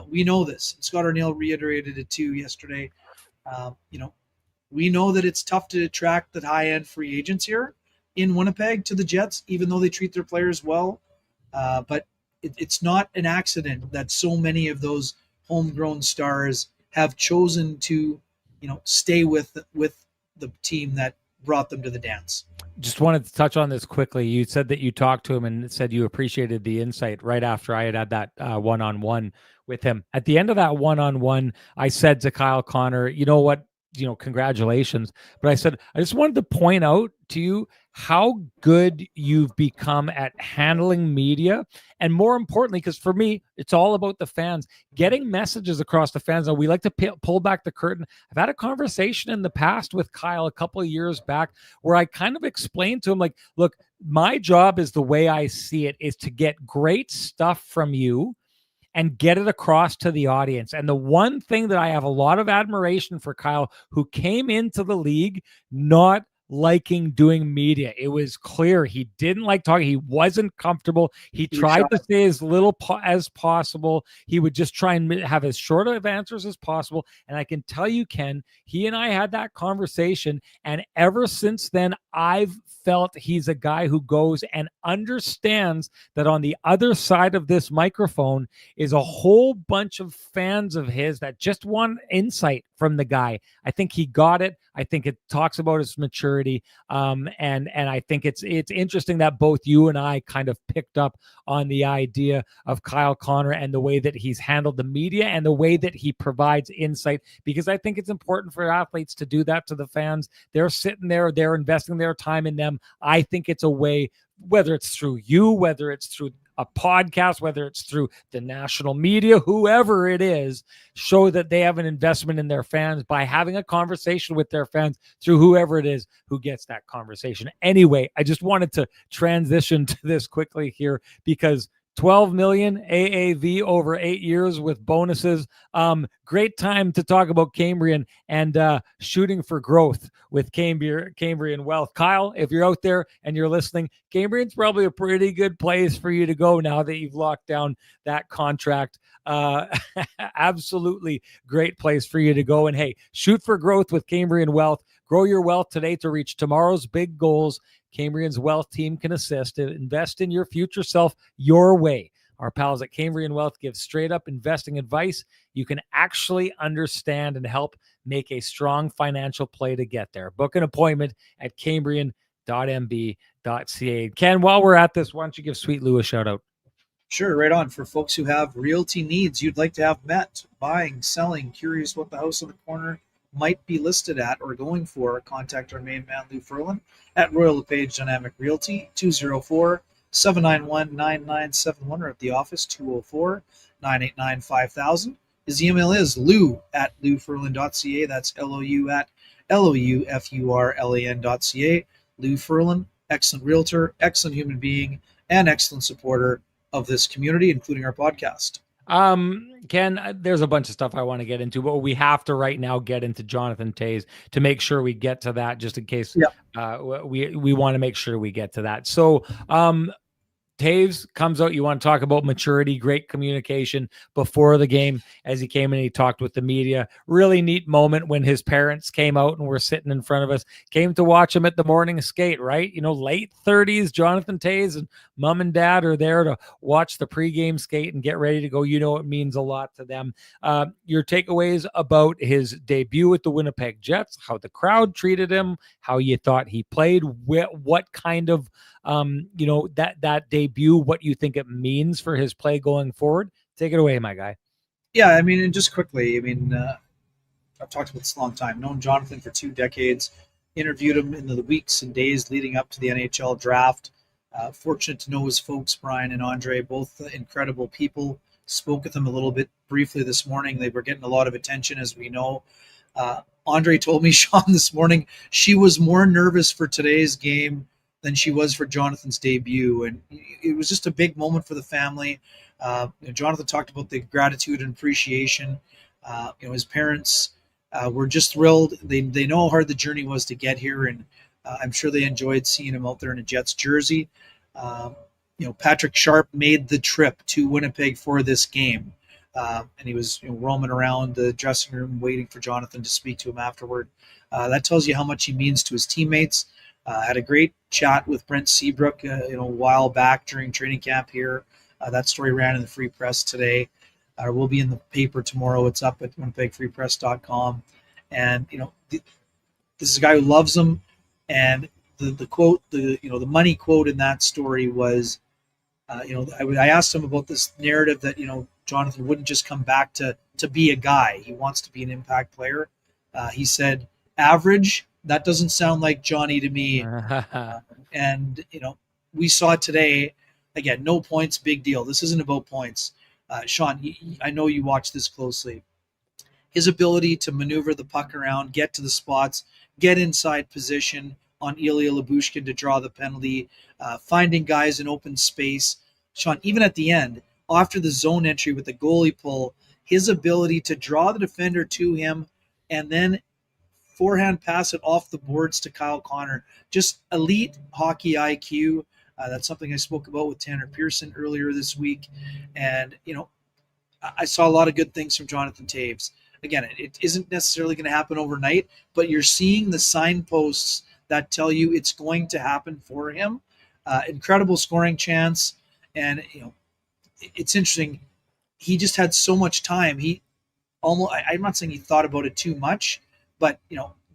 We know this. Scott Arniel reiterated it too yesterday. You know, we know that it's tough to attract the high end free agents here in Winnipeg to the Jets, even though they treat their players well. But it's not an accident that so many of those homegrown stars have chosen to, stay with the team that brought them to the dance. Just wanted to touch on this quickly. You said that you talked to him and said you appreciated the insight right after I had that one-on-one with him. At the end of that one-on-one, I said to Kyle Connor, you know what? Congratulations. But I said, I just wanted to point out to you how good you've become at handling media. And more importantly, because for me, it's all about the fans, getting messages across the fans. Now, we like to pull back the curtain. I've had a conversation in the past with Kyle a couple of years back where I kind of explained to him, like, look, my job is the way I see it is to get great stuff from you and get it across to the audience. And the one thing that I have a lot of admiration for Kyle, who came into the league not liking doing media. It was clear he didn't like talking. He wasn't comfortable. He tried to say as little as possible. He would just try and have as short of answers as possible. And I can tell you, Ken, he and I had that conversation. And ever since then, I've felt he's a guy who goes and understands that on the other side of this microphone is a whole bunch of fans of his that just want insight from the guy. I think he got it. I think it talks about his maturity. And I think it's interesting that both you and I kind of picked up on the idea of Kyle Connor and the way that he's handled the media and the way that he provides insight, because I think it's important for athletes to do that to the fans. They're sitting there, they're investing their time in them. I think it's a way, whether it's through you, whether it's through a podcast, whether it's through the national media, whoever it is, show that they have an investment in their fans by having a conversation with their fans through whoever it is who gets that conversation. Anyway, I just wanted to transition to this quickly here because 12 million AAV over 8 years with bonuses. Great time to talk about Cambrian and shooting for growth with Cambrian Wealth. Kyle, if you're out there and you're listening, Cambrian's probably a pretty good place for you to go now that you've locked down that contract. Absolutely great place for you to go. And hey, shoot for growth with Cambrian Wealth. Grow your wealth today to reach tomorrow's big goals. Cambrian's Wealth team can assist. Invest in your future self your way. Our pals at Cambrian Wealth give straight up investing advice you can actually understand and help make a strong financial play to get there. Book an appointment at cambrian.mb.ca. Ken, while we're at this, why don't you give Sweet Lou a shout out? Sure, right on. For folks who have realty needs you'd like to have met, buying, selling, curious what the house on the corner might be listed at or going for, contact our main man, Lou Furlan, at Royal LePage Dynamic Realty, 204-791-9971, or at the office, 204-989-5000. His email is lou@loufurlan.ca. That's LOU at LOUFURLAN.ca. Lou Furlan, excellent realtor, excellent human being, and excellent supporter of this community, including our podcast. Ken, there's a bunch of stuff I want to get into, but we have to right now get into Jonathan Toews to make sure we get to that, just in case we want to make sure we get to that. So, Toews comes out. You want to talk about maturity, great communication before the game as he came in. He talked with the media. Really neat moment when his parents came out and were sitting in front of us, came to watch him at the morning skate, right? Late 30s, Jonathan Toews and mom and dad are there to watch the pregame skate and get ready to go. It means a lot to them. Your takeaways about his debut with the Winnipeg Jets, how the crowd treated him, how you thought he played, what kind of that debut, what you think it means for his play going forward. Take it away, my guy. Yeah, and just quickly, I've talked about this a long time. Known Jonathan for 2 decades. Interviewed him in the weeks and days leading up to the NHL draft. Fortunate to know his folks, Brian and Andre, both incredible people. Spoke with them a little bit briefly this morning. They were getting a lot of attention, as we know. Andre told me, Sean, this morning, she was more nervous for today's game than she was for Jonathan's debut. And it was just a big moment for the family. Jonathan talked about the gratitude and appreciation. His parents were just thrilled. They know how hard the journey was to get here, and I'm sure they enjoyed seeing him out there in a Jets jersey. Patrick Sharp made the trip to Winnipeg for this game. And he was roaming around the dressing room waiting for Jonathan to speak to him afterward. That tells you how much he means to his teammates. Had a great chat with Brent Seabrook a while back during training camp here. That story ran in the Free Press today. Will be in the paper tomorrow. It's up at winnipegfreepress.com. And this is a guy who loves him. And the quote, the money quote in that story was, I asked him about this narrative that Jonathan wouldn't just come back to be a guy. He wants to be an impact player. He said, average, that doesn't sound like Johnny to me. And, we saw it today. Again, no points, big deal. This isn't about points. Sean, I know you watch this closely. His ability to maneuver the puck around, get to the spots, get inside position on Ilya Lyubushkin to draw the penalty, finding guys in open space. Sean, even at the end, after the zone entry with the goalie pull, his ability to draw the defender to him and then forehand pass it off the boards to Kyle Connor. Just elite hockey IQ. That's something I spoke about with Tanner Pearson earlier this week. And, I saw a lot of good things from Jonathan Toews. Again, it isn't necessarily going to happen overnight, but you're seeing the signposts that tell you it's going to happen for him. Incredible scoring chance. And, it's interesting. He just had so much time. I'm not saying he thought about it too much, but,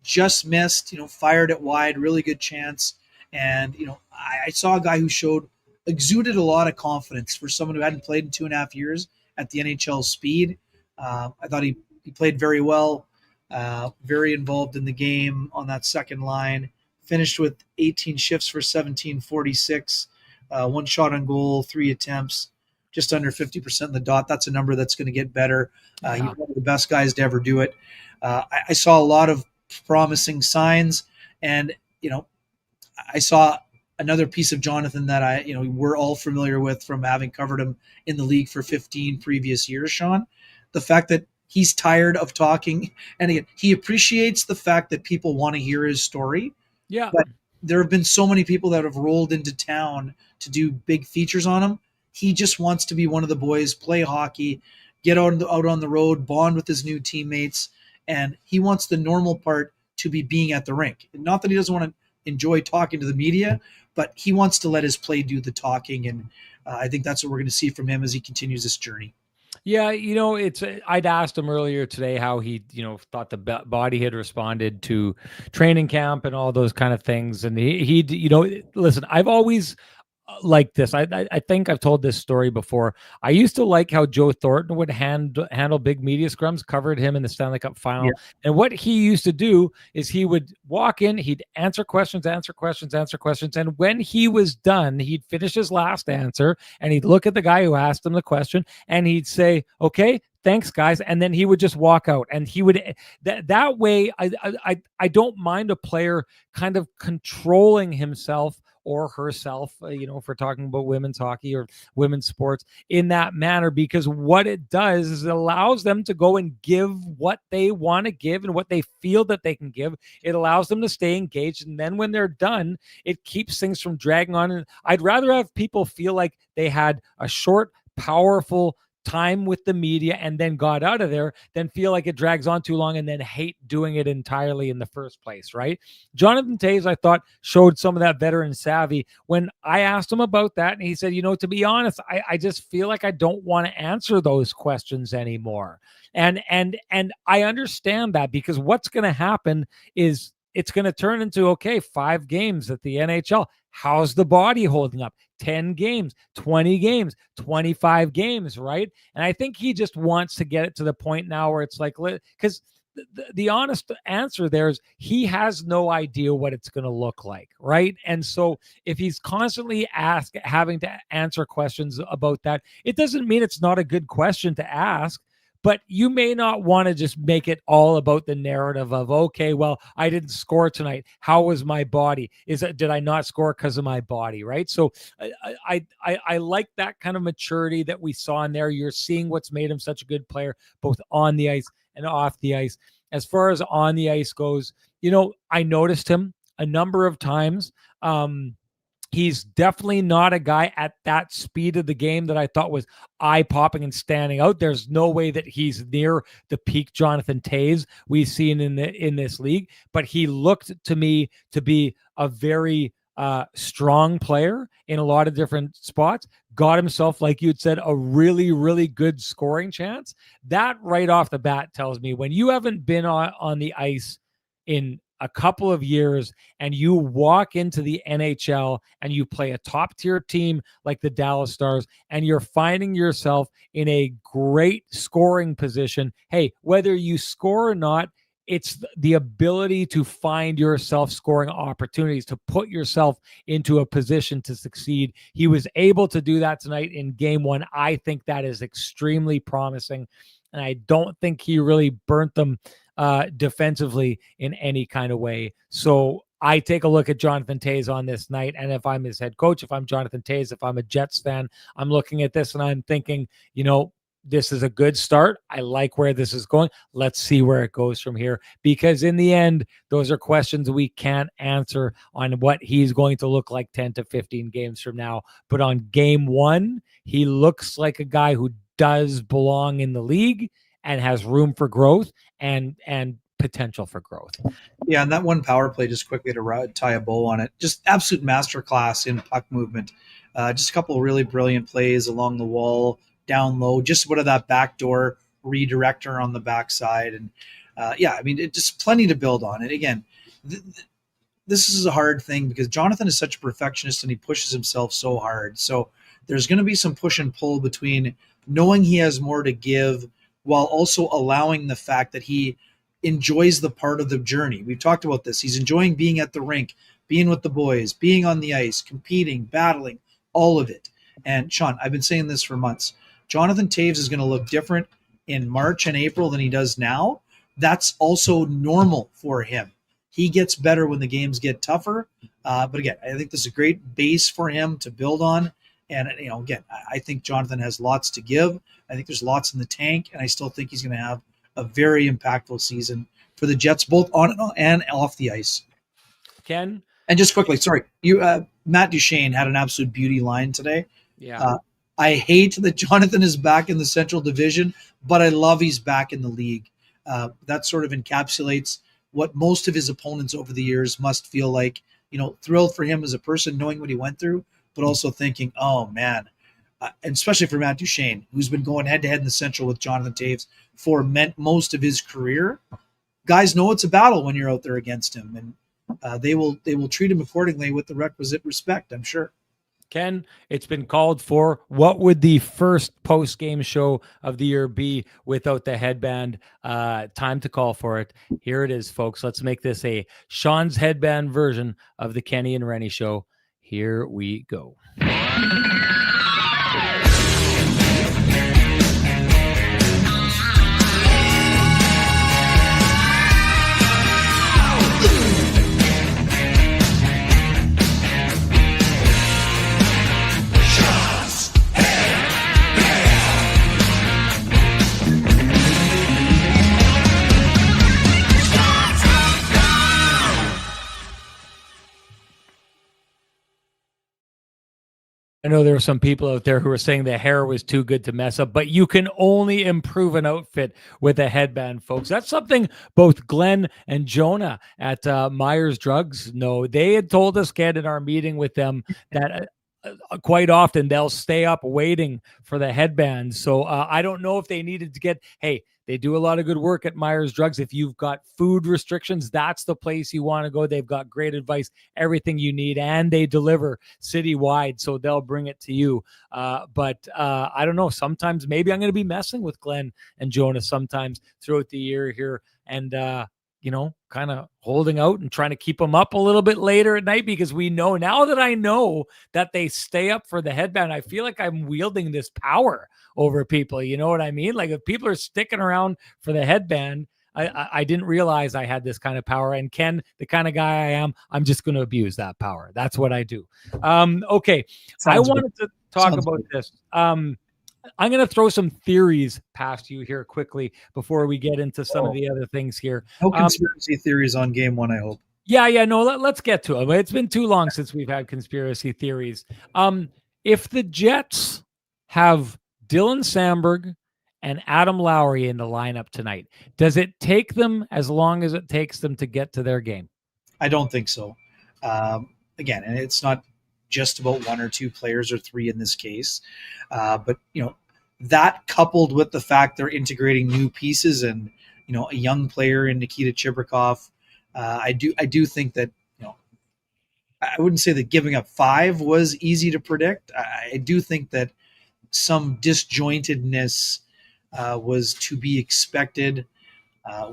just missed, fired it wide, really good chance. And, I saw a guy who exuded a lot of confidence for someone who hadn't played in 2.5 years at the NHL speed. I thought he played very well, very involved in the game on that second line, finished with 18 shifts for 1746, one shot on goal, 3 attempts, just under 50% of the dot. That's a number that's going to get better. He's one of the best guys to ever do it. I saw a lot of promising signs, and, I saw another piece of Jonathan that we're all familiar with from having covered him in the league for 15 previous years, Sean. The fact that he's tired of talking, and again, he appreciates the fact that people want to hear his story. Yeah. But there have been so many people that have rolled into town to do big features on him. He just wants to be one of the boys, play hockey, get out on the road, bond with his new teammates, and he wants the normal part to be being at the rink. Not that he doesn't want to enjoy talking to the media, but he wants to let his play do the talking, and I think that's what we're going to see from him as he continues this journey. Yeah, I'd asked him earlier today how he, thought the body had responded to training camp and all those kind of things. And he listen, I've always like this. I think I've told this story before. I used to like how Joe Thornton would handle big media scrums, covered him in the Stanley Cup final. Yeah. And what he used to do is he would walk in, he'd answer questions. And when he was done, he'd finish his last answer and he'd look at the guy who asked him the question and he'd say, okay, thanks guys. And then he would just walk out, and he would that way. I don't mind a player kind of controlling himself or herself, if we're talking about women's hockey or women's sports in that manner, because what it does is it allows them to go and give what they want to give and what they feel that they can give. It allows them to stay engaged. And then when they're done, it keeps things from dragging on. And I'd rather have people feel like they had a short, powerful time with the media and then got out of there than feel like it drags on too long and then hate doing it entirely in the first place, right? Jonathan Toews, I thought, showed some of that veteran savvy when I asked him about that, and he said, to be honest, I just feel like I don't want to answer those questions anymore. And I understand that, because what's going to happen is it's going to turn into, okay, 5 games at the NHL. How's the body holding up? 10 games, 20 games, 25 games, right? And I think he just wants to get it to the point now where it's like, because the honest answer there is he has no idea what it's going to look like, right? And so if he's constantly having to answer questions about that, it doesn't mean it's not a good question to ask. But you may not want to just make it all about the narrative of, okay, well, I didn't score tonight. How was my body? Did I not score because of my body? Right. So I like that kind of maturity that we saw in there. You're seeing what's made him such a good player, both on the ice and off the ice. As far as on the ice goes, I noticed him a number of times. He's definitely not a guy at that speed of the game that I thought was eye-popping and standing out. There's no way that he's near the peak Jonathan Toews we've seen in this league, but he looked to me to be a very strong player in a lot of different spots. Got himself, like you had said, a really, really good scoring chance. That right off the bat tells me when you haven't been on the ice in a couple of years and you walk into the NHL and you play a top tier team like the Dallas Stars and you're finding yourself in a great scoring position. Hey, whether you score or not, it's the ability to find yourself scoring opportunities, to put yourself into a position to succeed. He was able to do that tonight in game one. I think that is extremely promising. And I don't think he really burnt them defensively in any kind of way. So I take a look at Jonathan Toews on this night. And if I'm his head coach, if I'm Jonathan Toews, if I'm a Jets fan, I'm looking at this and I'm thinking, this is a good start. I like where this is going. Let's see where it goes from here. Because in the end, those are questions we can't answer on what he's going to look like 10 to 15 games from now. But on game one, he looks like a guy who does belong in the league and has room for growth and potential for growth. Yeah, and that one power play, just quickly to tie a bow on it, just absolute masterclass in puck movement. Just a couple of really brilliant plays along the wall, down low, just what of that backdoor redirector on the backside. And it just plenty to build on. And again, this is a hard thing because Jonathan is such a perfectionist and he pushes himself so hard. So there's going to be some push and pull between knowing he has more to give while also allowing the fact that he enjoys the part of the journey. We've talked about this. He's enjoying being at the rink, being with the boys, being on the ice, competing, battling, all of it. And Sean, I've been saying this for months. Jonathan Toews is going to look different in March and April than he does now. That's also normal for him. He gets better when the games get tougher. But again, I think this is a great base for him to build on. And, again, I think Jonathan has lots to give. I think there's lots in the tank, and I still think he's going to have a very impactful season for the Jets, both on and off the ice. Ken? And just quickly, sorry, Matt Duchene had an absolute beauty line today. Yeah. I hate that Jonathan is back in the Central Division, but I love he's back in the league. That sort of encapsulates what most of his opponents over the years must feel like. Thrilled for him as a person, knowing what he went through, but also thinking, oh, man, and especially for Matt Duchene, who's been going head-to-head in the Central with Jonathan Toews for most of his career. Guys know it's a battle when you're out there against him, and they will treat him accordingly with the requisite respect, I'm sure. Ken, it's been called for. What would the first post-game show of the year be without the headband? Time to call for it. Here it is, folks. Let's make this a Sean's headband version of the Kenny and Renny show. Here we go. I know there were some people out there who were saying the hair was too good to mess up, but you can only improve an outfit with a headband, folks. That's something both Glenn and Jonah at Myers Drugs know. They had told us, Ken, in our meeting with them that quite often they'll stay up waiting for the headbands. So I don't know if they needed to get, hey, they do a lot of good work at Myers Drugs. If you've got food restrictions, that's the place you want to go. They've got great advice, everything you need, and they deliver citywide, so they'll bring it to you. But I don't know. Sometimes maybe I'm going to be messing with Glenn and Jonas sometimes throughout the year here. And, kind of holding out and trying to keep them up a little bit later at night, because we know now that I know that they stay up for the headband, I feel like I'm wielding this power over people. You know what I mean? Like if people are sticking around for the headband, I didn't realize I had this kind of power. And Ken, the kind of guy I am, I'm just going to abuse that power. That's what I do. Okay. I wanted to talk about this. I'm going to throw some theories past you here quickly before we get into some of the other things here. No conspiracy theories on game one, I hope. Yeah, no, let's get to them. It's been too long since we've had conspiracy theories. If the Jets have Dylan Samberg and Adam Lowry in the lineup tonight, does it take them as long as it takes them to get to their game? I don't think so. Again, and it's not just about one or two players or three in this case. But, that coupled with the fact they're integrating new pieces and, a young player in Nikita Chibrikov, I do think that, I wouldn't say that giving up 5 was easy to predict. I do think that some disjointedness was to be expected.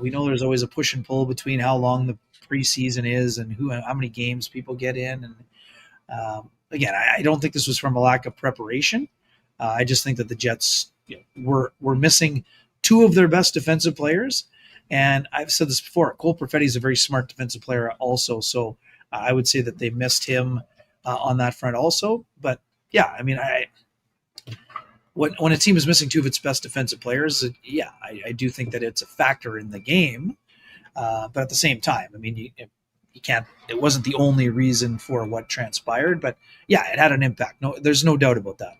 We know there's always a push and pull between how long the preseason is and how many games people get in. And again, I don't think this was from a lack of preparation. I just think that the Jets were missing 2 of their best defensive players. And I've said this before, Cole Perfetti is a very smart defensive player also. So I would say that they missed him on that front also. But yeah, I mean, when a team is missing 2 of its best defensive players, I do think that it's a factor in the game. But at the same time, I mean, you can't. It wasn't the only reason for what transpired, but yeah, it had an impact. No, there's no doubt about that.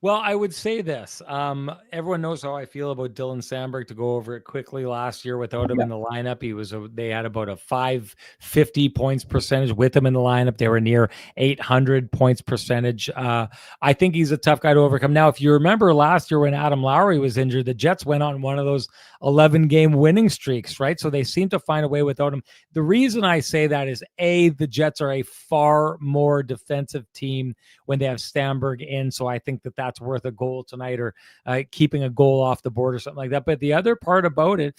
Well, I would say this. Everyone knows how I feel about Dylan Samberg. To go over it quickly, last year without him in the lineup, they had about a 550 points percentage with him in the lineup. They were near 800 points percentage. I think he's a tough guy to overcome. Now, if you remember last year when Adam Lowry was injured, the Jets went on one of those 11-game winning streaks, right? So they seem to find a way without him. The reason I say that is, A, the Jets are a far more defensive team when they have Samberg in. So I think that that's worth a goal tonight, or keeping a goal off the board or something like that. But the other part about it,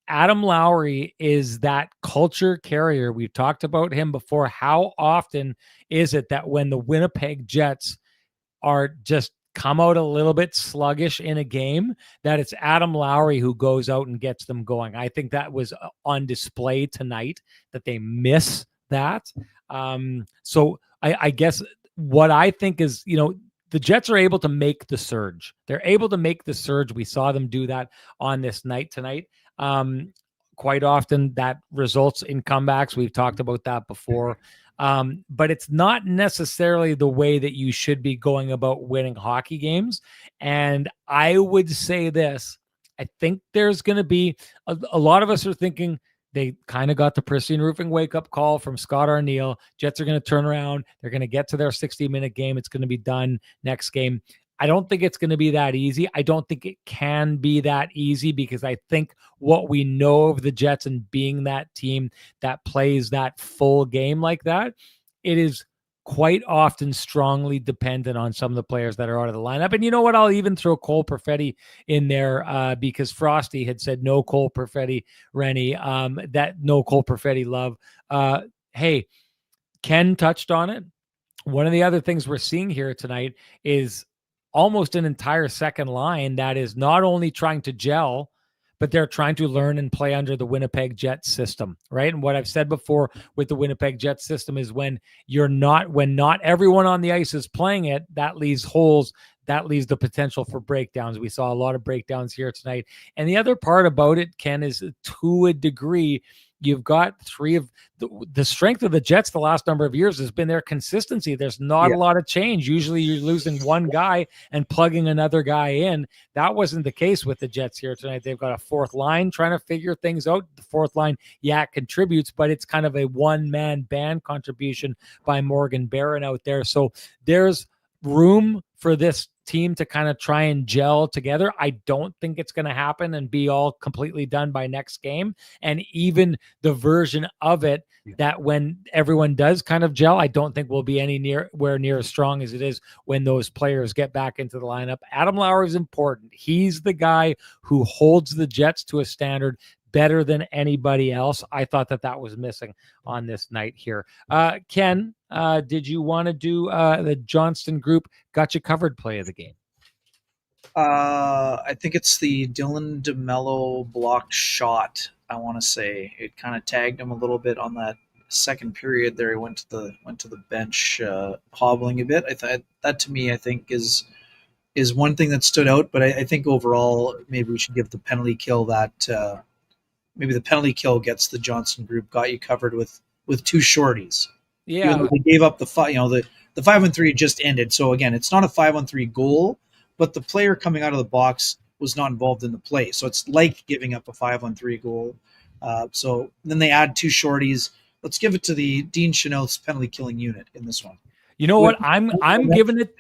Adam Lowry is that culture carrier. We've talked about him before. How often is it that when the Winnipeg Jets are just come out a little bit sluggish in a game, that it's Adam Lowry who goes out and gets them going? I think that was on display tonight, that they miss that. So I guess what I think is, the Jets are able to make the surge. They're able to make the surge. We saw them do that on this night tonight. Quite often that results in comebacks. We've talked about that before. But it's not necessarily the way that you should be going about winning hockey games. And I would say this, I think there's going to be a lot of us are thinking they kind of got the Pristine Roofing wake-up call from Scott Arniel. Jets are going to turn around. They're going to get to their 60-minute game. It's going to be done next game. I don't think it's going to be that easy. I don't think it can be that easy, because I think what we know of the Jets and being that team that plays that full game like that, it is quite often strongly dependent on some of the players that are out of the lineup. And you know what? I'll even throw Cole Perfetti in there because Frosty had said no Cole Perfetti, Renny, that no Cole Perfetti love. Hey, Ken touched on it. One of the other things we're seeing here tonight is almost an entire second line that is not only trying to gel, but they're trying to learn and play under the Winnipeg Jets system, right? And what I've said before with the Winnipeg Jets system is when not everyone on the ice is playing it, that leaves holes that leaves the potential for breakdowns. We saw a lot of breakdowns here tonight. And the other part about it, Ken, is to a degree, you've got three of the strength of the Jets the last number of years has been their consistency. There's not a lot of change. Usually you're losing one guy and plugging another guy in. That wasn't the case with the Jets here tonight. They've got a fourth line trying to figure things out. The fourth line, it contributes, but it's kind of a one-man band contribution by Morgan Barron out there. So there's room for this team to kind of try and gel together. I don't think it's going to happen and be all completely done by next game. And even the version of it that when everyone does kind of gel, I don't think will be anywhere near as strong as it is when those players get back into the lineup. Adam Lowry is important. He's the guy who holds the Jets to a standard better than anybody else. I thought that was missing on this night here. Ken, did you want to do the Johnston Group got you covered play of the game? I think it's the Dylan DeMello blocked shot. I want to say it kind of tagged him a little bit on that second period there. He went to the bench, hobbling a bit. I thought that, to me, I think is one thing that stood out. But I think overall, maybe we should give the penalty kill that. Maybe the penalty kill gets the Johnston Group got you covered with two shorties. Yeah, they gave up the 5-on-3 just ended. So again, it's not a 5-on-3 goal, but the player coming out of the box was not involved in the play. So it's like giving up a 5-on-3 goal. So then they add two shorties. Let's give it to the Dean Chenault's penalty killing unit in this one. You know what? I'm giving it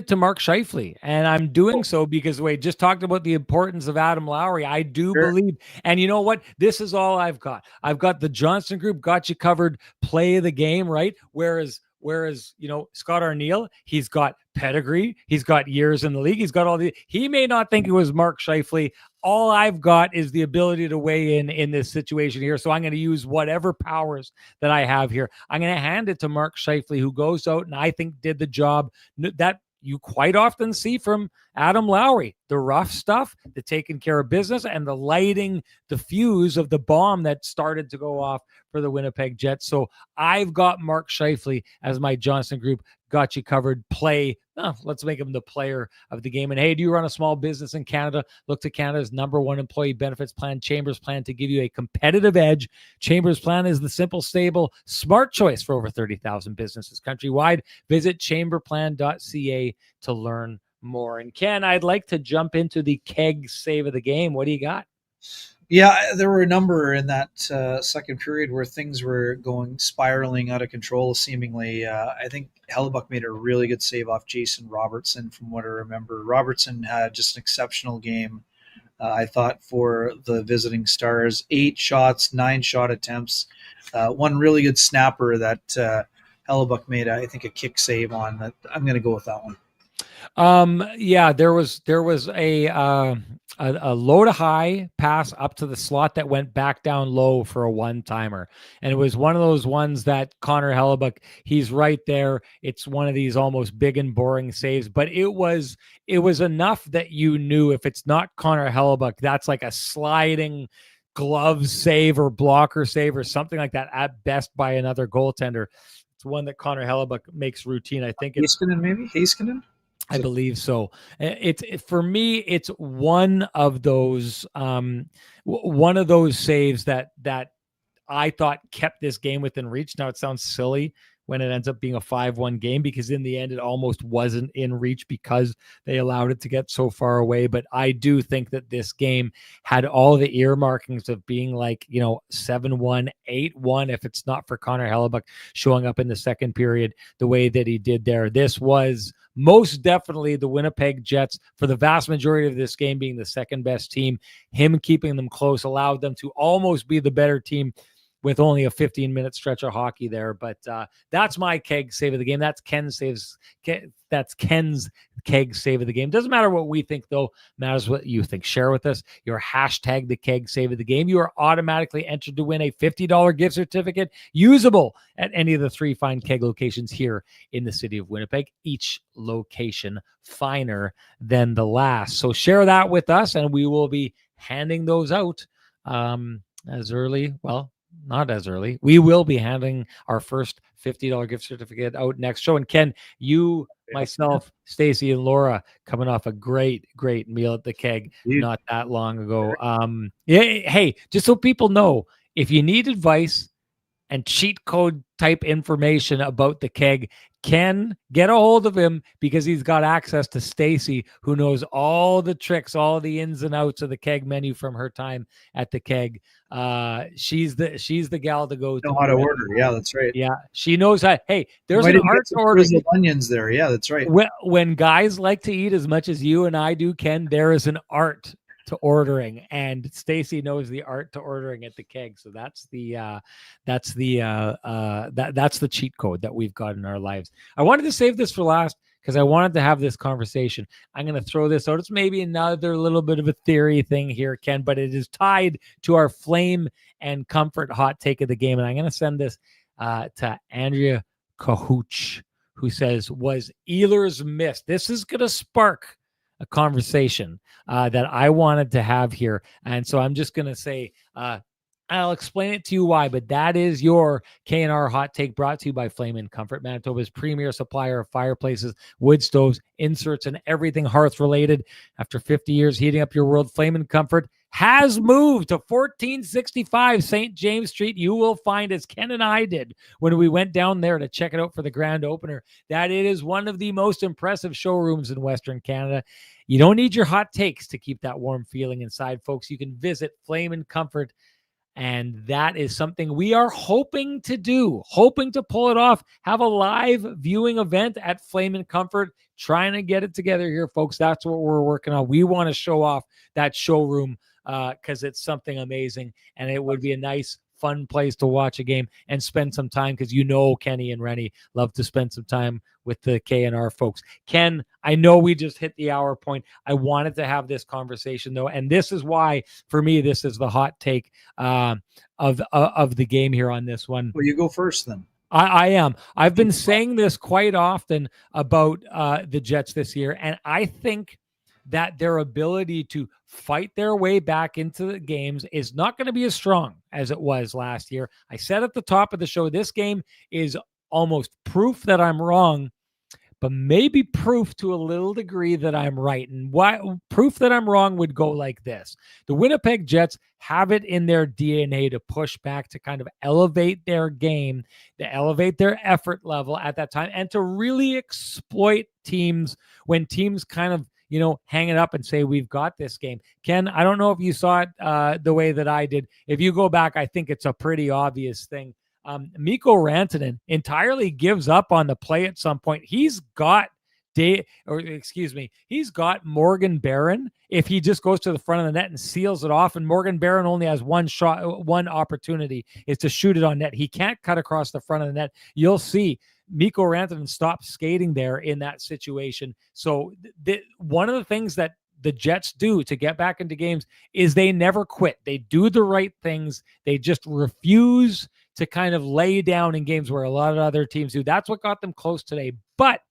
to Mark Scheifele, and I'm doing so because we just talked about the importance of Adam Lowry. I do believe, and you know what? This is all I've got. I've got the Johnston Group got you covered play of the game, right? Whereas Scott Arniel, he's got pedigree, he's got years in the league, he's got he may not think it was Mark Scheifele. All I've got is the ability to weigh in this situation here. So I'm going to use whatever powers that I have here. I'm going to hand it to Mark Scheifele, who goes out and I think did the job that you quite often see from Adam Lowry, the rough stuff, the taking care of business, and the lighting the fuse of the bomb that started to go off for the Winnipeg Jets. So I've got Mark Scheifele as my Johnston Group got you covered play. Let's make him the player of the game. And hey, do you run a small business in Canada? Look to Canada's #1 employee benefits plan, Chambers Plan, to give you a competitive edge. Chambers Plan is the simple, stable, smart choice for over 30,000 businesses countrywide. Visit chamberplan.ca to learn more. And Ken, I'd like to jump into the keg save of the game. What do you got? Yeah, there were a number in that second period where things were spiraling out of control, seemingly. I think Hellebuck made a really good save off Jason Robertson, from what I remember. Robertson had just an exceptional game, I thought, for the visiting Stars. 8 shots, 9 shot attempts. One really good snapper that Hellebuck made, I think, a kick save on. That I'm going to go with that one. There was a low to high pass up to the slot that went back down low for a one-timer. And it was one of those ones that Connor Hellebuck, he's right there. It's one of these almost big and boring saves, but it was enough that you knew if it's not Connor Hellebuck, that's like a sliding glove save or blocker save or something like that at best by another goaltender. It's one that Connor Hellebuck makes routine. I think it's Heiskanen. I believe so. For me, it's one of those saves that I thought kept this game within reach. Now it sounds silly when it ends up being a 5-1 game, because in the end it almost wasn't in reach because they allowed it to get so far away. But I do think that this game had all the earmarkings of being like, 7-1, 8-1, if it's not for Connor Hellebuck showing up in the second period the way that he did there. This was most definitely the Winnipeg Jets, for the vast majority of this game, being the second best team. Him keeping them close allowed them to almost be the better team with only a 15-minute stretch of hockey there. But that's my keg save of the game. That's Ken's keg save of the game. Doesn't matter what we think, though. Matters what you think. Share with us your hashtag the keg save of the game. You are automatically entered to win a $50 gift certificate usable at any of the 3 fine keg locations here in the city of Winnipeg. Each location finer than the last. So share that with us, and we will be handing those out as early, not as early. We will be handing our first $50 gift certificate out next show. And Ken, you, myself, Stacy, and Laura coming off a great meal at the Keg not that long ago. Yeah, hey, just so people know, if you need advice and cheat code type information about the Keg, Ken, get a hold of him because he's got access to Stacy, who knows all the tricks, all the ins and outs of the Keg menu from her time at the Keg. She's the gal to go to. Know how to order. Yeah, that's right. Yeah, she knows how. Hey, there's an art to ordering. Frizzled onions there. Yeah, that's right. When guys like to eat as much as you and I do, Ken, there is an art to ordering, and Stacy knows the art to ordering at the Keg. So that's the cheat code that we've got in our lives. I wanted to save this for last because I wanted to have this conversation. I'm going to throw this out. It's maybe another little bit of a theory thing here, Ken, but it is tied to our flame and comfort hot take of the game. And I'm going to send this to Andrea Kahooch, who says, was Ehlers missed? This is going to spark a conversation that I wanted to have here. And so I'm just going to say, I'll explain it to you why, but that is your K&R hot take, brought to you by Flame and Comfort, Manitoba's premier supplier of fireplaces, wood stoves, inserts, and everything hearth related. After 50 years heating up your world, Flame and Comfort has moved to 1465 St. James Street. You will find, as Ken and I did when we went down there to check it out for the grand opener, that it is one of the most impressive showrooms in Western Canada. You don't need your hot takes to keep that warm feeling inside, folks. You can visit Flame and Comfort, and that is something we are hoping to do, hoping to pull it off, have a live viewing event at Flame and Comfort, trying to get it together here, folks. That's what we're working on. We want to show off that showroom because it's something amazing, and it would be a nice, fun place to watch a game and spend some time, because Kenny and Renny love to spend some time with the K&R folks. Ken, I know we just hit the hour point. I wanted to have this conversation, though, and this is why, for me, this is the hot take of the game here on this one. Well, you go first, then. I am. I've been saying this quite often about the Jets this year, and I think that their ability to fight their way back into the games is not going to be as strong as it was last year. I said at the top of the show, this game is almost proof that I'm wrong, but maybe proof to a little degree that I'm right. And why proof that I'm wrong would go like this. The Winnipeg Jets have it in their DNA to push back, to kind of elevate their game, to elevate their effort level at that time, and to really exploit teams when teams kind of hang it up and say, we've got this game. Ken, I don't know if you saw it the way that I did. If you go back, I think it's a pretty obvious thing. Mikko Rantanen entirely gives up on the play at some point. He's got Morgan Barron if he just goes to the front of the net and seals it off. And Morgan Barron only has one opportunity, is to shoot it on net. He can't cut across the front of the net. You'll see Mikko Rantanen stopped skating there in that situation. So one of the things that the Jets do to get back into games is they never quit. They do the right things. They just refuse to kind of lay down in games where a lot of other teams do. That's what got them close today. But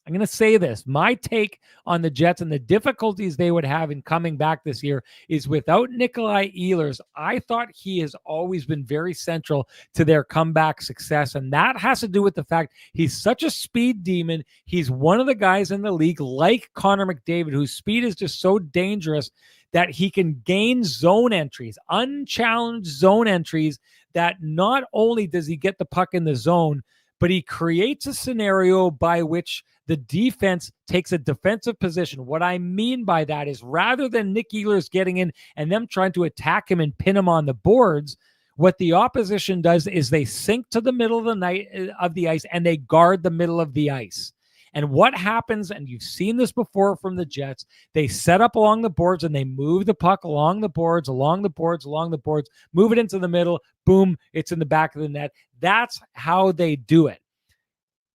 I'm going to say this. My take on the Jets and the difficulties they would have in coming back this year is, without Nikolai Ehlers, I thought he has always been very central to their comeback success. And that has to do with the fact he's such a speed demon. He's one of the guys in the league, like Connor McDavid, whose speed is just so dangerous that he can gain zone entries, unchallenged zone entries, that not only does he get the puck in the zone, but he creates a scenario by which the defense takes a defensive position. What I mean by that is, rather than Nick Ehlers getting in and them trying to attack him and pin him on the boards, what the opposition does is they sink to the middle of the ice and they guard the middle of the ice. And what happens, and you've seen this before from the Jets, they set up along the boards and they move the puck along the boards, move it into the middle, boom, it's in the back of the net. That's how they do it.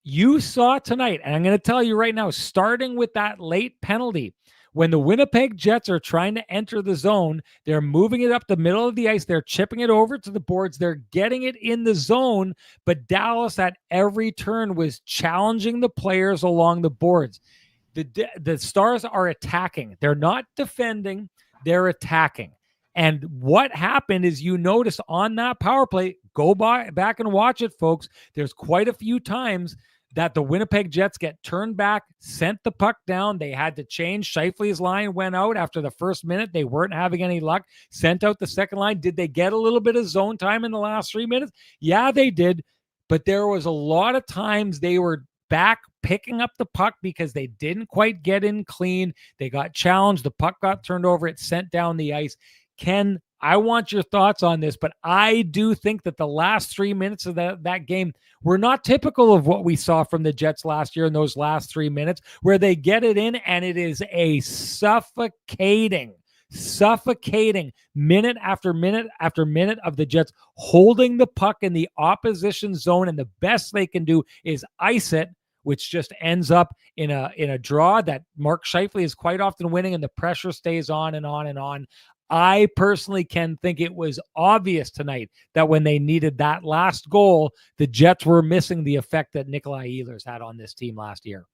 You saw tonight, and I'm going to tell you right now, starting with that late penalty, when the Winnipeg Jets are trying to enter the zone, they're moving it up the middle of the ice. They're chipping it over to the boards. They're getting it in the zone. But Dallas at every turn was challenging the players along the boards. The Stars are attacking. They're not defending. They're attacking. And what happened is, you notice on that power play, go back and watch it, folks. There's quite a few times that the Winnipeg Jets get turned back, sent the puck down. They had to change. Scheifele's line went out after the first minute. They weren't having any luck. Sent out the second line. Did they get a little bit of zone time in the last 3 minutes? Yeah, they did. But there was a lot of times they were back picking up the puck because they didn't quite get in clean. They got challenged. The puck got turned over. It sent down the ice. Ken, I want your thoughts on this, but I do think that the last 3 minutes of that game were not typical of what we saw from the Jets last year in those last 3 minutes, where they get it in and it is a suffocating minute after minute after minute of the Jets holding the puck in the opposition zone, and the best they can do is ice it, which just ends up in a draw that Mark Scheifele is quite often winning, and the pressure stays on and on and on. I personally can think it was obvious tonight that when they needed that last goal, the Jets were missing the effect that Nikolai Ehlers had on this team last year.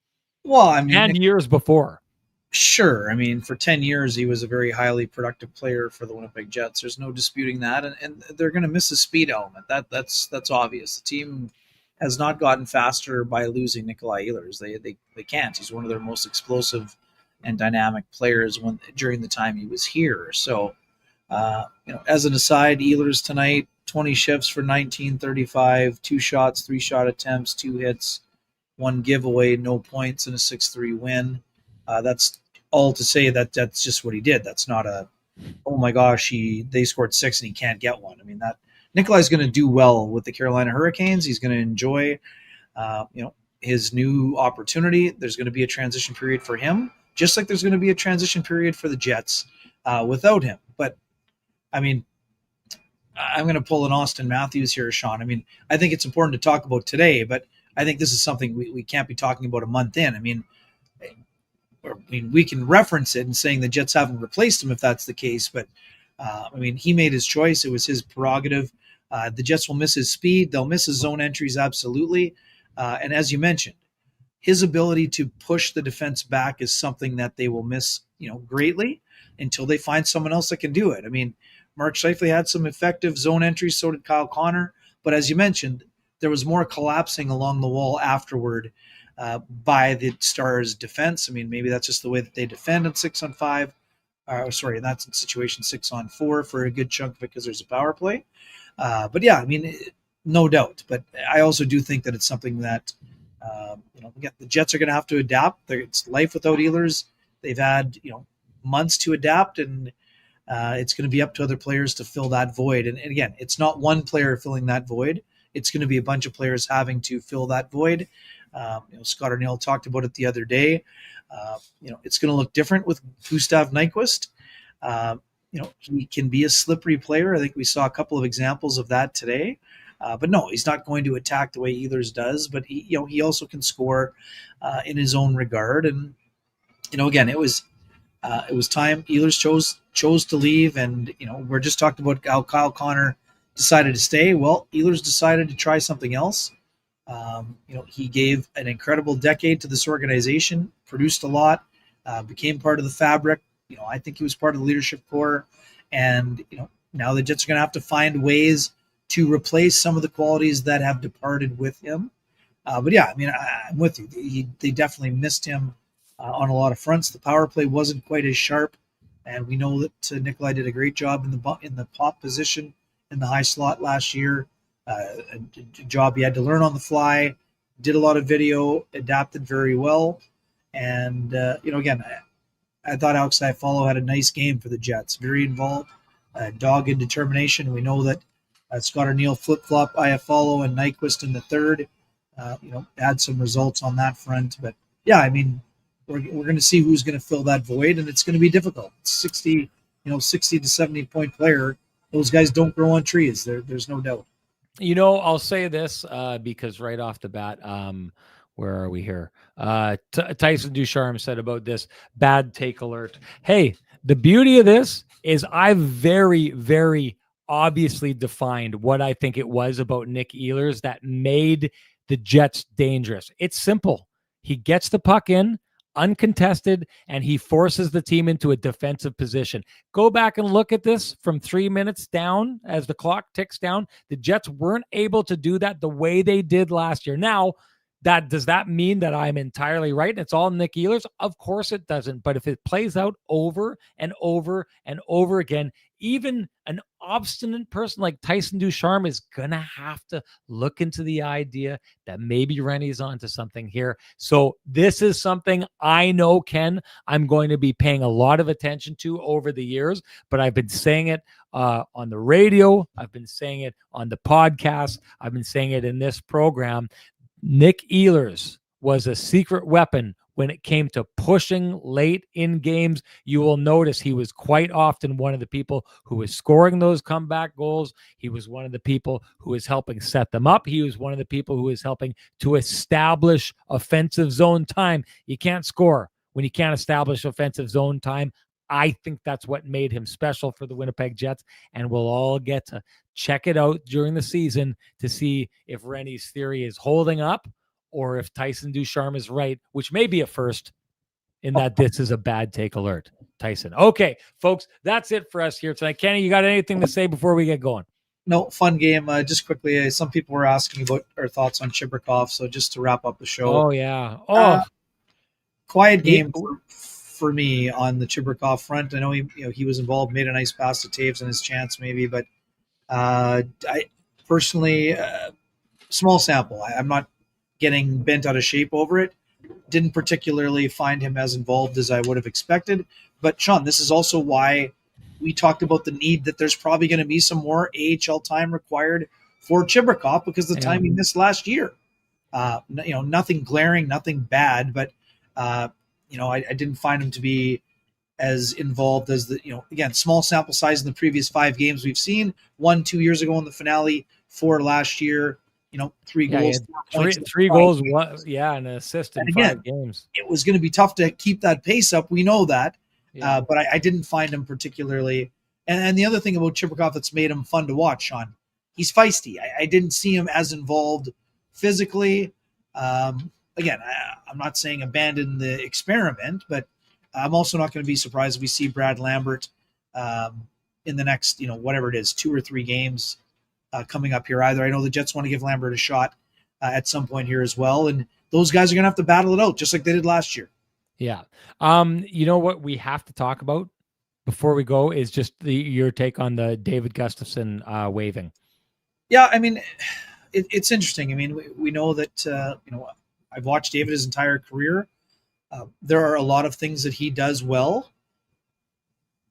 Well, I mean, and years before. Sure. I mean, for 10 years, he was a very highly productive player for the Winnipeg Jets. There's no disputing that. And they're going to miss the speed element. That's obvious. The team has not gotten faster by losing Nikolai Ehlers. They can't. He's one of their most explosive and dynamic players during the time he was here. So, as an aside, Ehlers tonight, 20 shifts for 1935, 2 shots, 3 shot attempts, 2 hits, 1 giveaway, no points, and a 6-3 win. That's all to say that that's just what he did. That's not oh my gosh, they scored 6 and he can't get one. I mean, that Nikolai's going to do well with the Carolina Hurricanes. He's going to enjoy, his new opportunity. There's going to be a transition period for him, just like there's going to be a transition period for the Jets without him. But I mean, I'm going to pull an Austin Matthews here, Sean. I mean, I think it's important to talk about today, but I think this is something we can't be talking about a month in. I mean, we can reference it and saying the Jets haven't replaced him if that's the case, but he made his choice. It was his prerogative. The Jets will miss his speed. They'll miss his zone entries, absolutely. And as you mentioned, his ability to push the defense back is something that they will miss, greatly until they find someone else that can do it. I mean, Mark Scheifele had some effective zone entries, so did Kyle Connor. But as you mentioned, there was more collapsing along the wall afterward by the Stars' defense. I mean, maybe that's just the way that they defend at 6-on-5. In that situation, 6-on-4 for a good chunk of it because there's a power play. But yeah, I mean, no doubt. But I also do think that it's something that, the Jets are going to have to adapt. It's life without Ehlers. They've had, months to adapt, and it's going to be up to other players to fill that void. And again, it's not one player filling that void. It's going to be a bunch of players having to fill that void. Scott Arniel talked about it the other day. It's going to look different with Gustav Nyquist. He can be a slippery player. I think we saw a couple of examples of that today. But no, he's not going to attack the way Ehlers does. But he also can score in his own regard. And again, it was time. Ehlers chose to leave, and we're just talking about how Kyle Connor decided to stay. Well, Ehlers decided to try something else. He gave an incredible decade to this organization, produced a lot, became part of the fabric. I think he was part of the leadership core, and now the Jets are going to have to find ways to replace some of the qualities that have departed with him. But yeah, I mean, I'm with you. They definitely missed him on a lot of fronts. The power play wasn't quite as sharp, and we know that Nikolai did a great job in the pop position in the high slot last year. A job he had to learn on the fly, did a lot of video, adapted very well. And, again, I thought Alex Scheifele had a nice game for the Jets. Very involved, dogged determination. We know that Scott Arniel flip-flop Iafallo and Nyquist in the third, had some results on that front. But, yeah, I mean, we're going to see who's going to fill that void, and it's going to be difficult. 60 to 70-point player. Those guys don't grow on trees. There's no doubt. I'll say this because right off the bat, where are we here? Tyson Ducharme said about this bad take alert. Hey, the beauty of this is I very, very obviously defined what I think it was about Nick Ehlers that made the Jets dangerous. It's simple. He gets the puck in. uncontested, and he forces the team into a defensive position. Go back and look at this from 3 minutes down as the clock ticks down. The Jets weren't able to do that the way they did last year. Now, does that mean that I'm entirely right and it's all Nick Ehlers? Of course it doesn't. But if it plays out over and over and over again, even an obstinate person like Tyson Ducharme is going to have to look into the idea that maybe Rennie's onto something here. So this is something I know, Ken, I'm going to be paying a lot of attention to over the years, but I've been saying it on the radio. I've been saying it on the podcast. I've been saying it in this program. Nick Ehlers was a secret weapon when it came to pushing late in games. You will notice he was quite often one of the people who was scoring those comeback goals. He was one of the people who was helping set them up. He was one of the people who was helping to establish offensive zone time. You can't score when you can't establish offensive zone time. I think that's what made him special for the Winnipeg Jets, and we'll all get to check it out during the season to see if Rennie's theory is holding up or if Tyson Ducharme is right, which may be a first in that this is a bad take alert. Tyson. Okay, folks, that's it for us here tonight. Kenny, you got anything to say before we get going? No, fun game. Just quickly, some people were asking about our thoughts on Chibrikov, so just to wrap up the show. Oh, yeah. Quiet game for me on the Chibrikov front. I know he was involved, made a nice pass to Toews and his chance maybe, but I personally, small sample. I'm not getting bent out of shape over it. Didn't particularly find him as involved as I would have expected. But Sean, this is also why we talked about the need that there's probably going to be some more AHL time required for Chibrikov because the time he missed last year. Nothing glaring, nothing bad, but I didn't find him to be as involved as again, small sample size in the previous 5 games we've seen. 1 2 years ago in the finale, 4 last year. 3 goals, 4 points, 3 goals, and an assist in 5 games. It was going to be tough to keep that pace up. We know that, but I didn't find him particularly. And the other thing about Chibrikov that's made him fun to watch, Sean, he's feisty. I didn't see him as involved physically. Again, I'm not saying abandon the experiment, but I'm also not going to be surprised if we see Brad Lambert in the next, whatever it is, 2 or 3 games coming up here either. I know the Jets want to give Lambert a shot at some point here as well, and those guys are going to have to battle it out just like they did last year. Yeah. You know what we have to talk about before we go is just your take on the David Gustafson waiving. Yeah, I mean, it's interesting. I mean, we know that, I've watched David his entire career. There are a lot of things that he does well.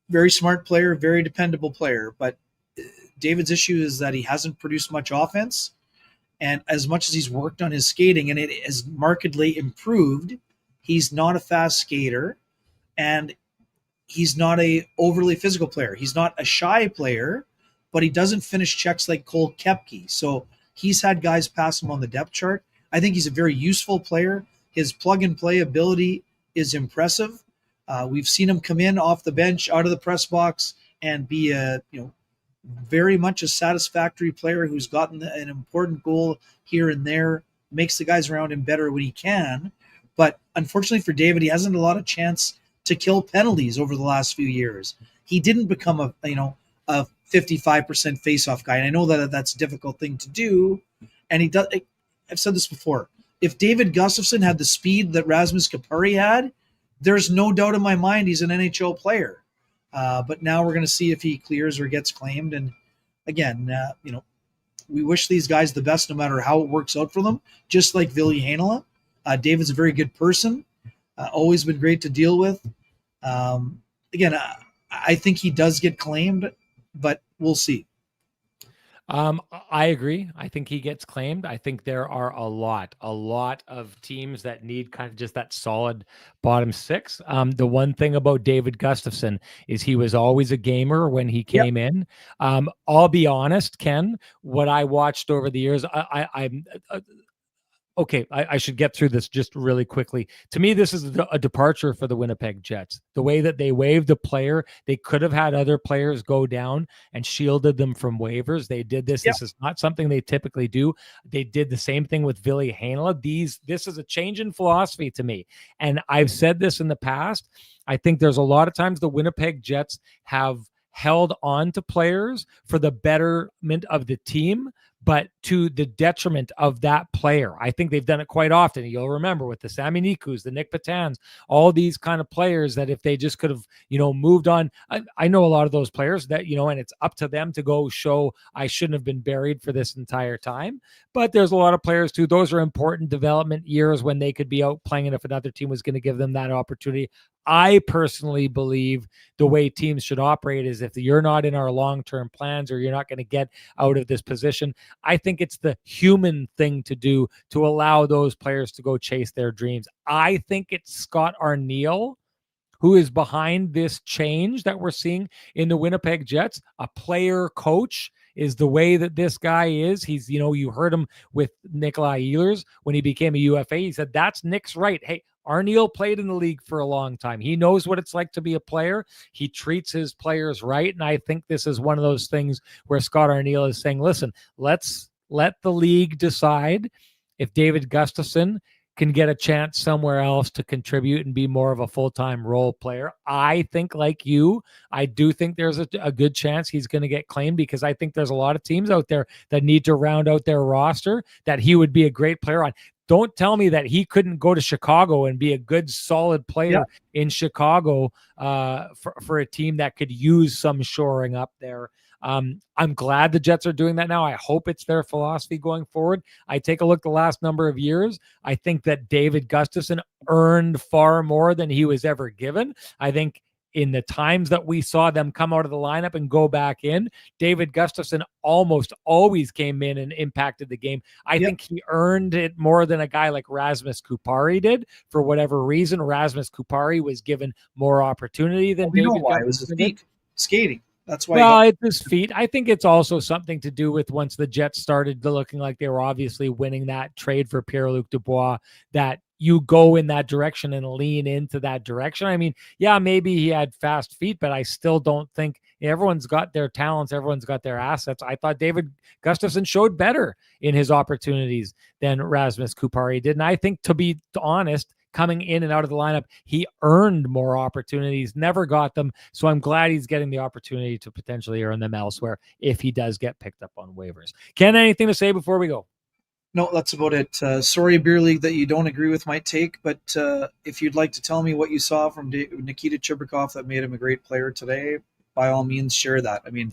Very smart player, very dependable player. But David's issue is that he hasn't produced much offense. And as much as he's worked on his skating and it has markedly improved, he's not a fast skater. And he's not a overly physical player. He's not a shy player, but he doesn't finish checks like Cole Koepke. So he's had guys pass him on the depth chart. I think he's a very useful player. His plug-and-play ability is impressive. We've seen him come in off the bench, out of the press box, and be very much a satisfactory player who's gotten an important goal here and there, makes the guys around him better when he can. But unfortunately for David, he hasn't a lot of chance to kill penalties over the last few years. He didn't become a 55% face-off guy, and I know that that's a difficult thing to do. And he does. I've said this before. If David Gustafson had the speed that Rasmus Kupari had, there's no doubt in my mind he's an NHL player. But now we're going to see if he clears or gets claimed. And again, we wish these guys the best no matter how it works out for them, just like Ville Heinola. David's a very good person, always been great to deal with. Again, I think he does get claimed, but we'll see. I agree. I think he gets claimed. I think there are a lot of teams that need kind of just that solid bottom 6. The one thing about David Gustafson is he was always a gamer when he came in. I'll be honest, Ken, what I watched over the years, I'm okay, I should get through this just really quickly. To me, this is a departure for the Winnipeg Jets. The way that they waived a player, they could have had other players go down and shielded them from waivers. They did this. Yep. This is not something they typically do. They did the same thing with Ville Heinola. This is a change in philosophy to me. And I've said this in the past. I think there's a lot of times the Winnipeg Jets have held on to players for the betterment of the team, but to the detriment of that player. I think they've done it quite often. You'll remember with the Sami Nikus, the Nick Patans, all these kind of players that if they just could have, moved on. I know a lot of those players that, and it's up to them to go show I shouldn't have been buried for this entire time. But there's a lot of players too. Those are important development years when they could be out playing, and if another team was going to give them that opportunity. I personally believe the way teams should operate is if you're not in our long-term plans or you're not going to get out of this position, I think it's the human thing to do to allow those players to go chase their dreams. I think it's Scott Arniel who is behind this change that we're seeing in the Winnipeg Jets. A player coach is the way that this guy is. He's, you heard him with Nikolai Ehlers when he became a UFA. He said, that's Nick's right. Hey, Arniel played in the league for a long time. He knows what it's like to be a player. He treats his players right. And I think this is one of those things where Scott Arniel is saying, listen, let's let the league decide if David Gustafsson can get a chance somewhere else to contribute and be more of a full-time role player. I think, like you, I do think there's a good chance he's going to get claimed, because I think there's a lot of teams out there that need to round out their roster that he would be a great player on. Don't tell me that he couldn't go to Chicago and be a good, solid player in Chicago for a team that could use some shoring up there. I'm glad the Jets are doing that now. I hope it's their philosophy going forward. I take a look the last number of years. I think that David Gustafsson earned far more than he was ever given. I think in the times that we saw them come out of the lineup and go back in, David Gustafsson almost always came in and impacted the game. I think he earned it more than a guy like Rasmus Kupari did. For whatever reason, Rasmus Kupari was given more opportunity than David Gustafsson. It was his feet skating. That's why. Well, it's his feet. I think it's also something to do with once the Jets started looking like they were obviously winning that trade for Pierre-Luc Dubois, that you go in that direction and lean into that direction. I mean, yeah, maybe he had fast feet, but I still don't think everyone's got their talents. Everyone's got their assets. I thought David Gustafsson showed better in his opportunities than Rasmus Kupari did. And I think, to be honest, coming in and out of the lineup, he earned more opportunities, never got them. So I'm glad he's getting the opportunity to potentially earn them elsewhere if he does get picked up on waivers. Ken, anything to say before we go? No, that's about it. Sorry, Beer League, that you don't agree with my take, but if you'd like to tell me what you saw from Nikita Chibrikov that made him a great player today, by all means, share that. I mean,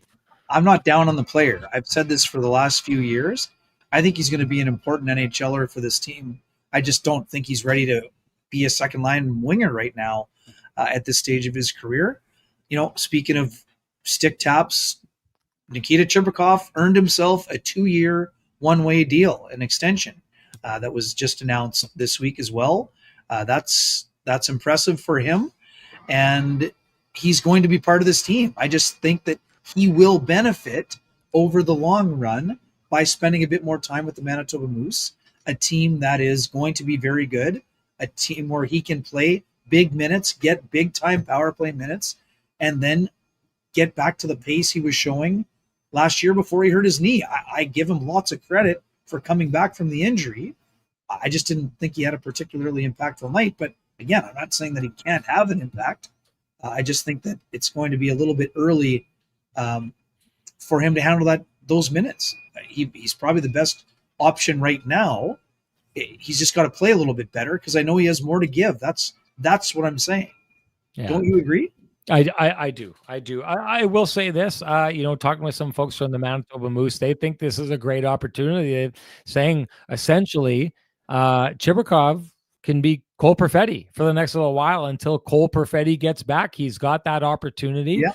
I'm not down on the player. I've said this for the last few years. I think he's going to be an important NHLer for this team. I just don't think he's ready to be a second line winger right now at this stage of his career. Speaking of stick taps, Nikita Chibrikov earned himself a 2-year one-way deal, an extension that was just announced this week as well. That's impressive for him, and he's going to be part of this team. I just think that he will benefit over the long run by spending a bit more time with the Manitoba Moose, a team that is going to be very good, a team where he can play big minutes, get big-time power play minutes, and then get back to the pace he was showing last year before he hurt his knee. I give him lots of credit for coming back from the injury. I just didn't think he had a particularly impactful night. But again, I'm not saying that he can't have an impact. I just think that it's going to be a little bit early for him to handle those minutes. He's probably the best option right now. He's just got to play a little bit better, because I know he has more to give. That's what I'm saying. Yeah. Don't you agree? I do. I will say this, talking with some folks from the Manitoba Moose, they think this is a great opportunity. They're saying essentially Chibrikov can be Cole Perfetti for the next little while until Cole Perfetti gets back. He's got that opportunity. Yeah.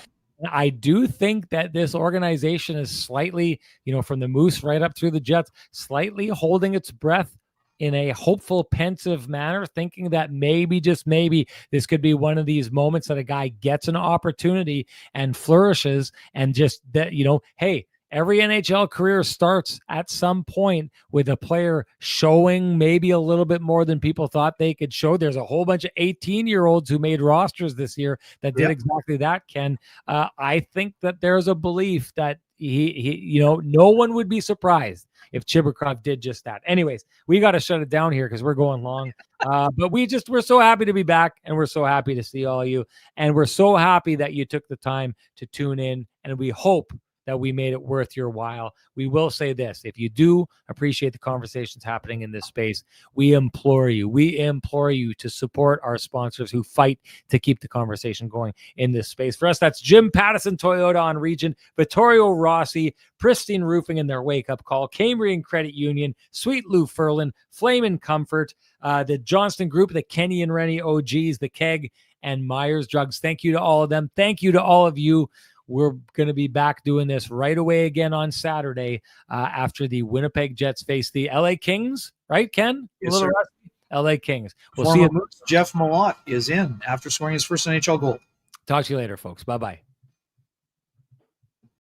I do think that this organization is slightly, from the Moose right up through the Jets, slightly holding its breath in a hopeful, pensive manner, thinking that maybe, just maybe, this could be one of these moments that a guy gets an opportunity and flourishes, and just that, hey, Every NHL career starts at some point with a player showing maybe a little bit more than people thought they could show. There's a whole bunch of 18-year-olds who made rosters this year that did exactly that, Ken. I think that there's a belief that he no one would be surprised if Chibrikov did just that. Anyways, we got to shut it down here because we're going long. But we're so happy to be back, and we're so happy to see all of you. And we're so happy that you took the time to tune in, and we hope that we made it worth your while. We will say this: if you do appreciate the conversations happening in this space, we implore you to support our sponsors who fight to keep the conversation going in this space. For us, that's Jim Pattison Toyota on Region, Vittorio Rossi, Pristine Roofing in their wake-up call, Cambrian Credit Union, Sweet Lou Furlan, Flame and Comfort, the Johnston Group, the Kenny and Renny OGs, the Keg, and Myers Drugs. Thank you to all of them. Thank you to all of you. We're going to be back doing this right away again on Saturday after the Winnipeg Jets face the LA Kings, right, Ken? Yes, sir. LA Kings. We'll see you. Jeff Malott is in after scoring his first NHL goal. Talk to you later, folks. Bye-bye.